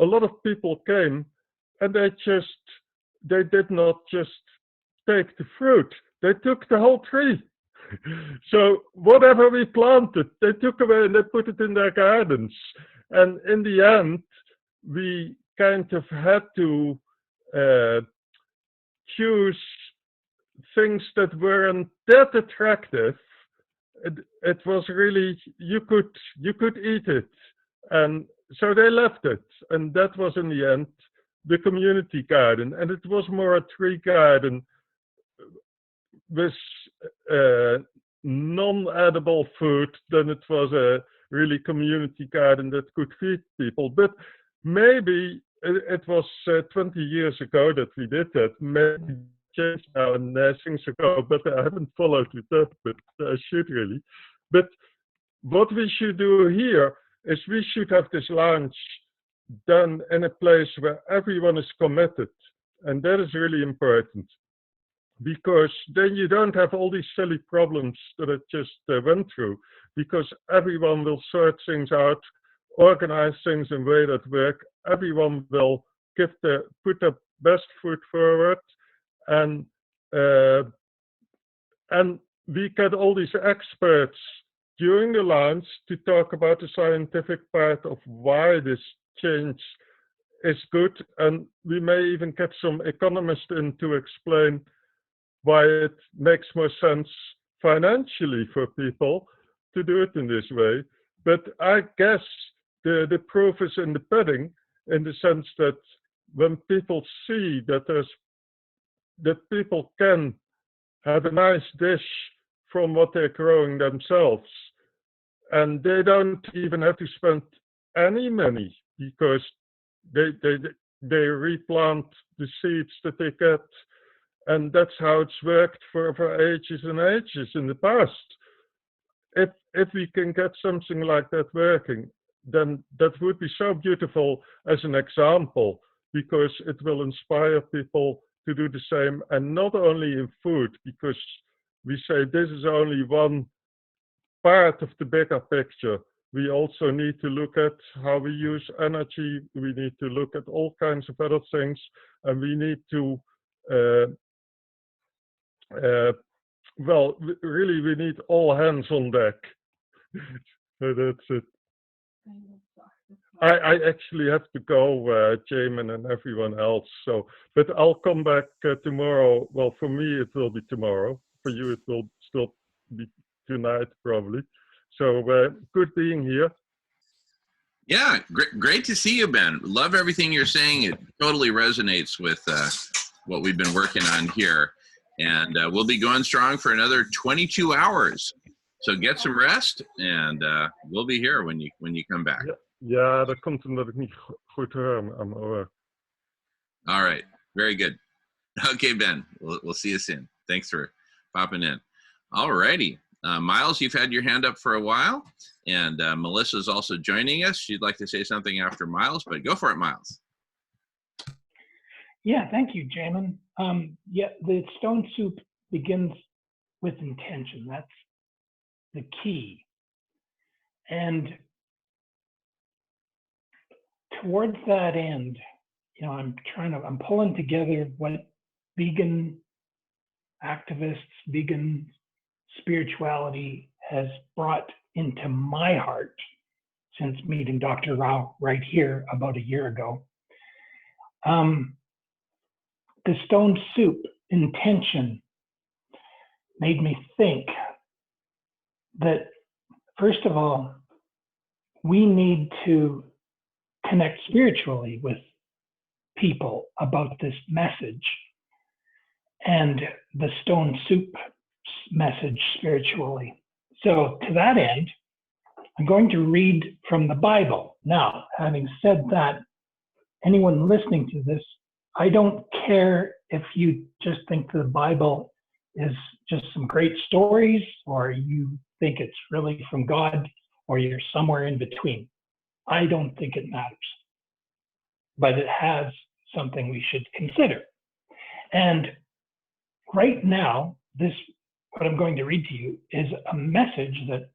A lot of people came, and they did not just take the fruit, they took the whole tree. So whatever we planted, they took away and they put it in their gardens. And in the end, we kind of had to choose things that weren't that attractive. It was really, you could eat it. And so they left it. And that was in the end the community garden. And it was more a tree garden with non-edible food than it was a really community garden that could feed people. But maybe it was 20 years ago that we did that. Maybe it changed now and things ago, but I haven't followed it up, but I should really. But what we should do here is we should have this launch done in a place where everyone is committed. And that is really important, because then you don't have all these silly problems that I just went through, because everyone will sort things out, organize things in a way that work. Everyone will put the best foot forward, and we get all these experts during the launch to talk about the scientific part of why this change is good, and we may even get some economists in to explain why it makes more sense financially for people to do it in this way. But I guess the proof is in the pudding, in the sense that when people see that there's that people can have a nice dish from what they're growing themselves. And they don't even have to spend any money because they replant the seeds that they get. And that's how it's worked for ages and ages in the past. If we can get something like that working, then that would be so beautiful as an example, because it will inspire people to do the same, and not only in food, because we say this is only one part of the bigger picture. We also need to look at how we use energy. We need to look at all kinds of other things, and we need to, well, really, we need all hands on deck. So that's it. I actually have to go, Jamen and everyone else. So, but I'll come back tomorrow. Well, for me, it will be tomorrow. For you, it will still be tonight, probably. So good being here. Yeah, great to see you, Ben. Love everything you're saying. It totally resonates with what we've been working on here. And we'll be going strong for another 22 hours. So get some rest, and we'll be here when you come back. Ja, dat komt omdat ik niet goed hoor aan mijn oor. All right, very good. Okay, Ben, we'll see you soon. Thanks for popping in. All righty. Miles, you've had your hand up for a while, and Melissa's also joining us. She'd like to say something after Miles, but go for it, Miles. Yeah, thank you, Jamen. Yeah, the stone soup begins with intention. That's the key. And towards that end, you know, I'm pulling together what vegan activists, vegan spirituality has brought into my heart since meeting Dr. Rao right here about a year ago. The stone soup intention made me think that, first of all, we need to connect spiritually with people about this message, and the stone soup message spiritually. So to that end, I'm going to read from the Bible. Now, having said that, anyone listening to this, I don't care if you just think the Bible is just some great stories, or you think it's really from God, or you're somewhere in between. I don't think it matters, but it has something we should consider. And right now, what I'm going to read to you is a message that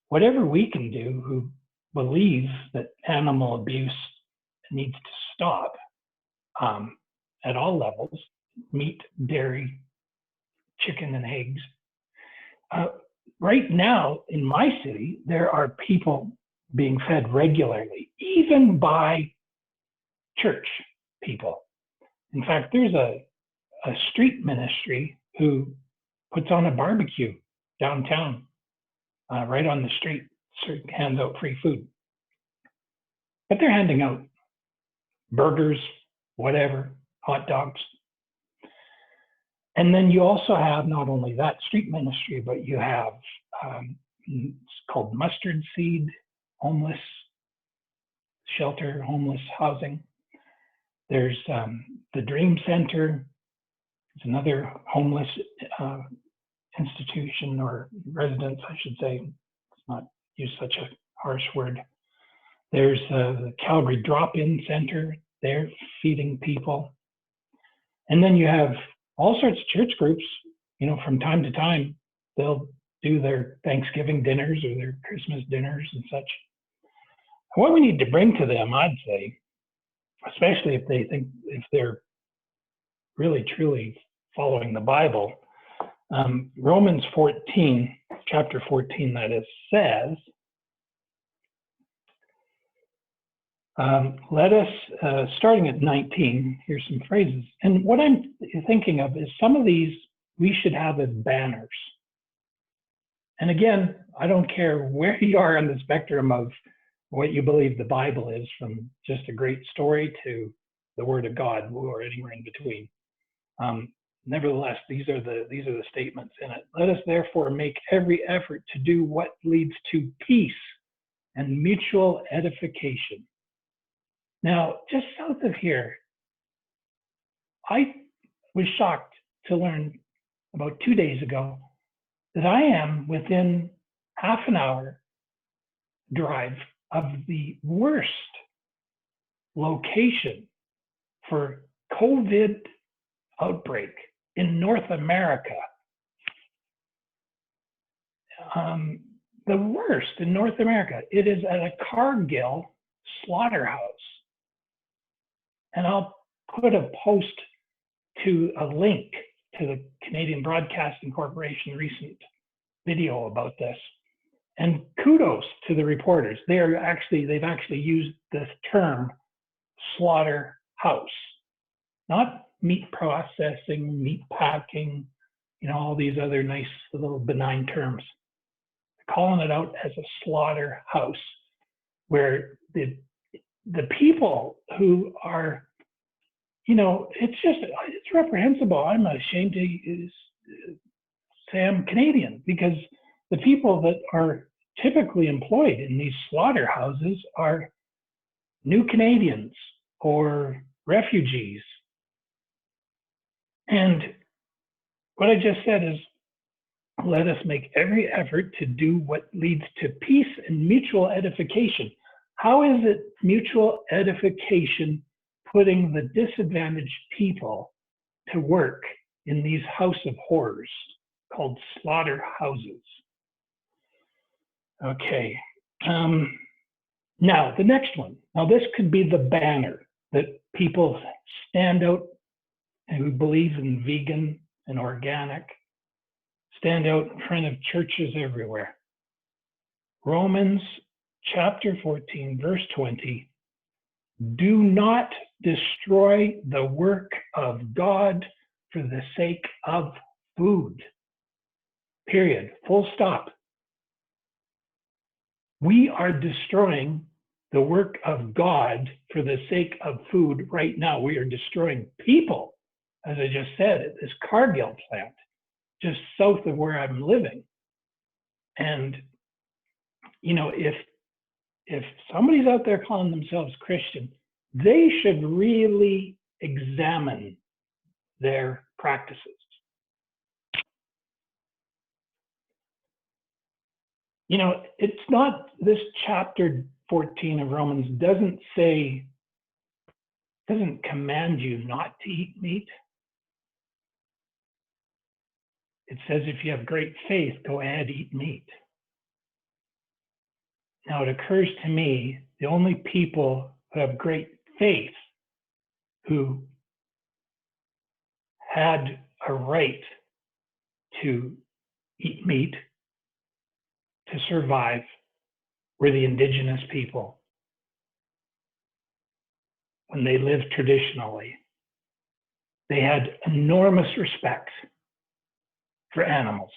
whatever we can do who believe that animal abuse needs to stop at all levels, meat, dairy, chicken, and eggs. Right now in my city, there are people being fed regularly, even by church people. In fact, there's a street ministry who puts on a barbecue downtown, right on the street, hands out free food. But they're handing out burgers, whatever, hot dogs. And then you also have not only that street ministry, but you have, it's called Mustard Seed, homeless shelter, homeless housing. There's the Dream Center. It's another homeless institution, or residence, I should say. Let's not use such a harsh word. There's the Calgary Drop-In Center. They're feeding people. And then you have all sorts of church groups, you know, from time to time, they'll do their Thanksgiving dinners or their Christmas dinners and such. What we need to bring to them, I'd say, especially if they're really, truly following the Bible, Romans 14, chapter 14, that is, says, let us, starting at 19, here's some phrases. And what I'm thinking of is some of these we should have as banners. And again, I don't care where you are on the spectrum of what you believe the Bible is, from just a great story to the Word of God, or anywhere in between. Nevertheless, these are the statements in it. Let us therefore make every effort to do what leads to peace and mutual edification. Now, just south of here, I was shocked to learn about 2 days ago that I am within half an hour drive of the worst location for COVID outbreak in North America. The worst in North America. It is at a Cargill slaughterhouse. And I'll put a post to a link to the Canadian Broadcasting Corporation recent video about this. And kudos to the reporters. They've actually used the term slaughterhouse, not meat processing, meat packing, all these other nice little benign terms. They're calling it out as a slaughterhouse, where the people who are, it's reprehensible. I'm ashamed to say I'm Canadian, because the people that are typically employed in these slaughterhouses are new Canadians or refugees. And what I just said is, let us make every effort to do what leads to peace and mutual edification. How is it mutual edification putting the disadvantaged people to work in these house of horrors called slaughterhouses? Okay. Now, the next one. Now, this could be the banner that people stand out who believe in vegan and organic, stand out in front of churches everywhere. Romans chapter 14, verse 20. Do not destroy the work of God for the sake of food. Period. Full stop. We are destroying the work of God for the sake of food right now. We are destroying people, as I just said, at this Cargill plant, just south of where I'm living. And, if somebody's out there calling themselves Christian, they should really examine their practices. It's not, this chapter 14 of Romans doesn't command you not to eat meat. It says if you have great faith, go ahead, eat meat. Now, it occurs to me, the only people who have great faith who had a right to eat meat to survive were the indigenous people. When they lived traditionally, they had enormous respect for animals,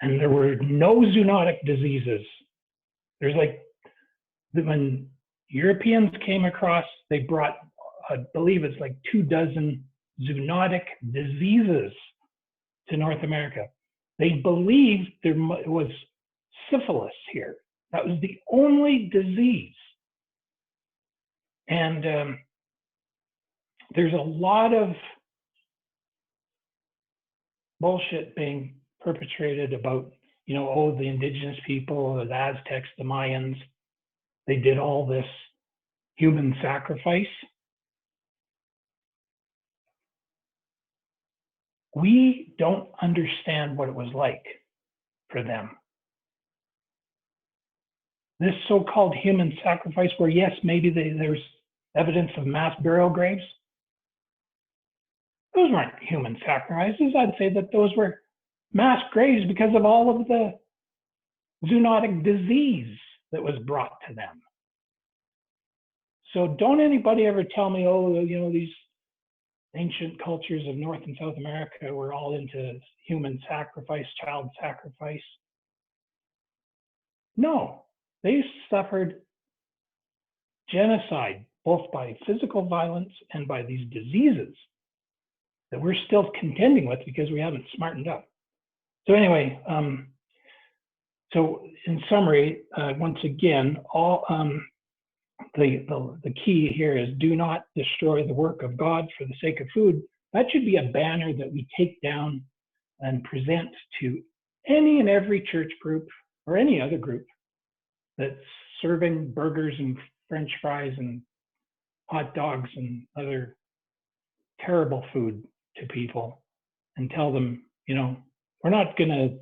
and there were no zoonotic diseases. There's when Europeans came across, they brought, I believe it's 24 zoonotic diseases to North America. They believed there was syphilis here. That was the only disease. And there's a lot of bullshit being perpetrated about, the indigenous people, the Aztecs, the Mayans, they did all this human sacrifice. We don't understand what it was like for them. This so-called human sacrifice, where yes, maybe there's evidence of mass burial graves. Those weren't human sacrifices. I'd say that those were mass graves because of all of the zoonotic disease that was brought to them. So don't anybody ever tell me, these ancient cultures of North and South America were all into human sacrifice, child sacrifice. No, they suffered genocide, both by physical violence and by these diseases. that we're still contending with because we haven't smartened up. So anyway, so in summary, once again, all the key here is do not destroy the work of God for the sake of food. That should be a banner that we take down and present to any and every church group or any other group that's serving burgers and French fries and hot dogs and other terrible food to people, and tell them, you know, we're not gonna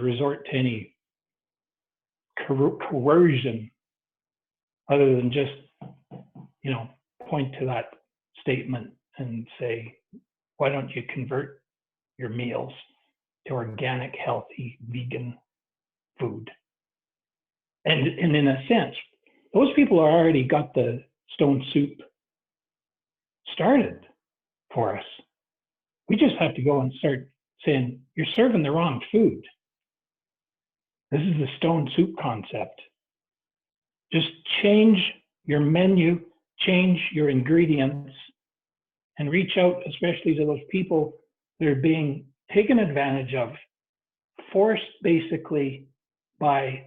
resort to any coercion other than just, you know, point to that statement and say, why don't you convert your meals to organic, healthy, vegan food? And in a sense, those people are already got the stone soup started for us. We just have to go and start saying, you're serving the wrong food. This is the stone soup concept. Just change your menu, change your ingredients, and reach out, especially to those people that are being taken advantage of, forced basically by,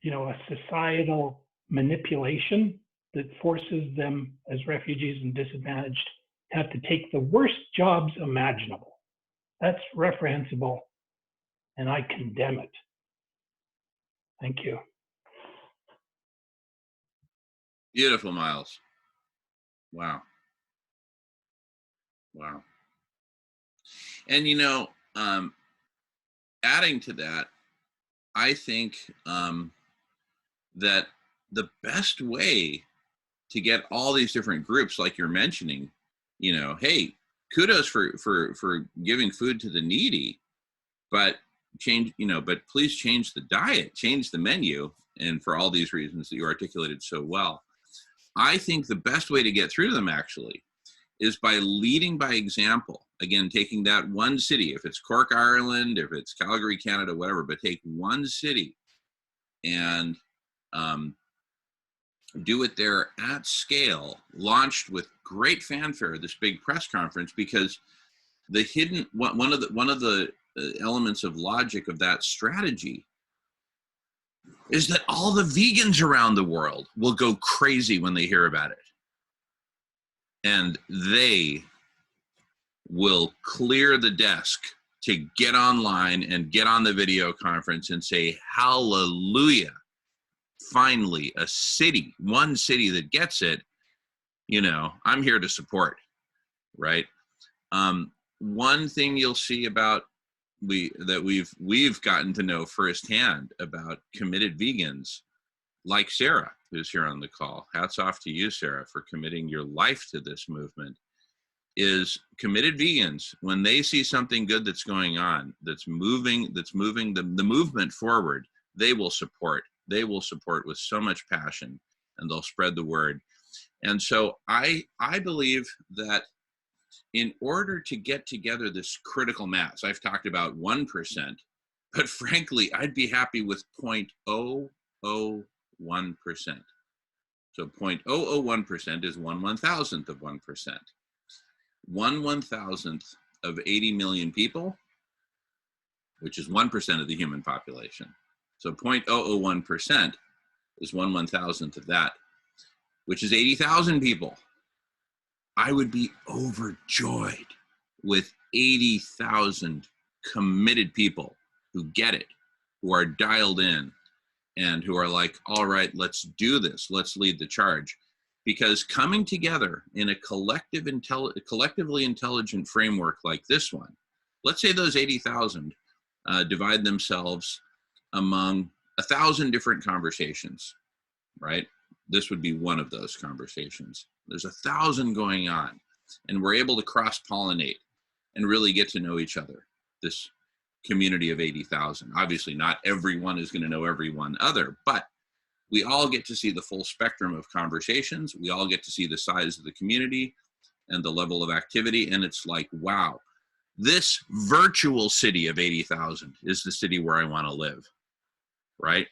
you know, a societal manipulation that forces them as refugees and disadvantaged to have to take the worst jobs imaginable. That's reprehensible, and I condemn it. Thank you. Beautiful, Miles. Wow. Wow. And, you know, adding to that, I think that the best way to get all these different groups, like you're mentioning, you know, hey, kudos for giving food to the needy, but change, you know, but please change the diet, change the menu, and for all these reasons that you articulated so well. I think the best way to get through them actually is by leading by example. Again, taking that one city, if it's Cork, Ireland, if it's Calgary, Canada, whatever, but take one city and do it there at scale, launched with great fanfare, this big press conference, because the hidden, one of the elements of logic of that strategy is that all the vegans around the world will go crazy when they hear about it. And they will clear the desk to get online and get on the video conference and say, hallelujah, finally a city, one city that gets it, you know, I'm here to support, right? One thing you'll see about we've gotten to know firsthand about committed vegans like Sarah, who's here on the call. Hats off to you, Sarah, for committing your life to this movement. Is committed vegans, when they see something good that's going on, that's moving the movement forward, they will support. They will support with so much passion, and they'll spread the word. And so I believe that in order to get together this critical mass, I've talked about 1%, but frankly, I'd be happy with 0.001%. So 0.001% is 1/1000th of 1%. 1/1000th of 80 million people, which is 1% of the human population. So 0.001% is 1/1000th of that, which is 80,000 people. I would be overjoyed with 80,000 committed people who get it, who are dialed in, and who are like, all right, let's do this. Let's lead the charge. Because coming together in a collectively intelligent framework like this one, let's say those 80,000 divide themselves among 1,000 different conversations, right? This would be one of those conversations. There's 1,000 going on, and we're able to cross-pollinate and really get to know each other, this community of 80,000. Obviously, not everyone is going to know everyone other, but we all get to see the full spectrum of conversations. We all get to see the size of the community and the level of activity, and it's like, wow, this virtual city of 80,000 is the city where I want to live, right?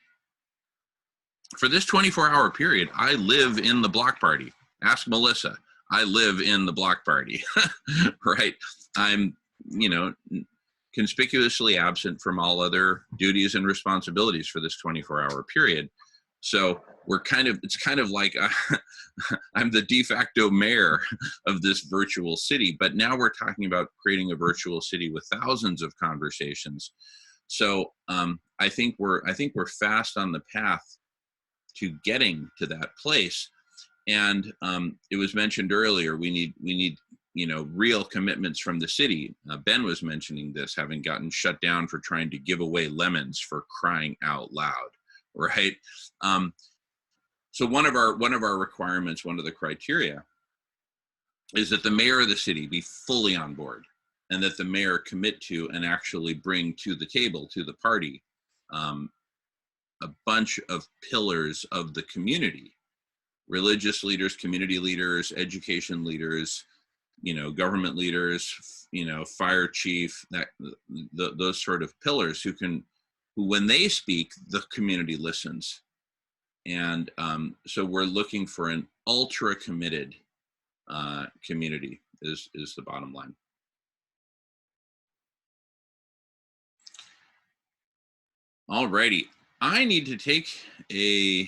For this 24-hour period, I live in the block party. Ask Melissa. I live in the block party, right? I'm, you know, conspicuously absent from all other duties and responsibilities for this 24-hour period. So we're it's kind of like I'm the de facto mayor of this virtual city, but now we're talking about creating a virtual city with thousands of conversations. So I think we're fast on the path to getting to that place. And it was mentioned earlier, we need you know, real commitments from the city. Ben was mentioning this, having gotten shut down for trying to give away lemons, for crying out loud, right? So one of our requirements, one of the criteria, is that the mayor of the city be fully on board, and that the mayor commit to and actually bring to the table, to the party, a bunch of pillars of the community: religious leaders, community leaders, education leaders, you know, government leaders, you know, fire chief, those sort of pillars who when they speak, the community listens. And so we're looking for an ultra committed community is the bottom line. All righty, I need to take a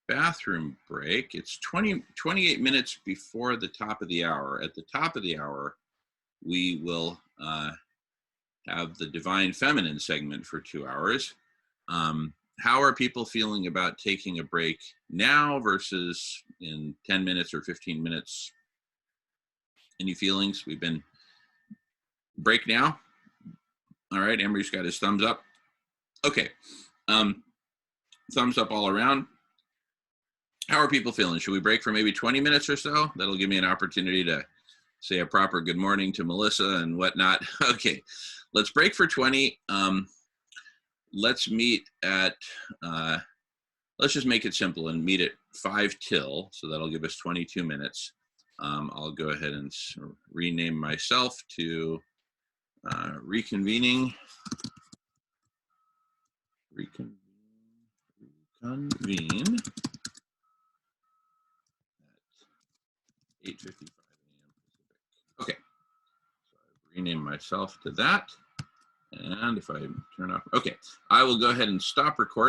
bathroom break. It's 28 minutes before the top of the hour. At the top of the hour, we will have the Divine Feminine segment for 2 hours. How are people feeling about taking a break now versus in 10 minutes or 15 minutes? Any feelings? We've been break now. All right, Emery's got his thumbs up. Okay, thumbs up all around. How are people feeling? Should we break for maybe 20 minutes or so? That'll give me an opportunity to say a proper good morning to Melissa and whatnot. Okay, let's break for 20. Let's meet at, let's just make it simple and meet at 5 till, so that'll give us 22 minutes. I'll go ahead and rename myself to reconvene at 8:55 a.m. Okay, so I've renamed myself to that. And if I turn off, okay, I will go ahead and stop recording.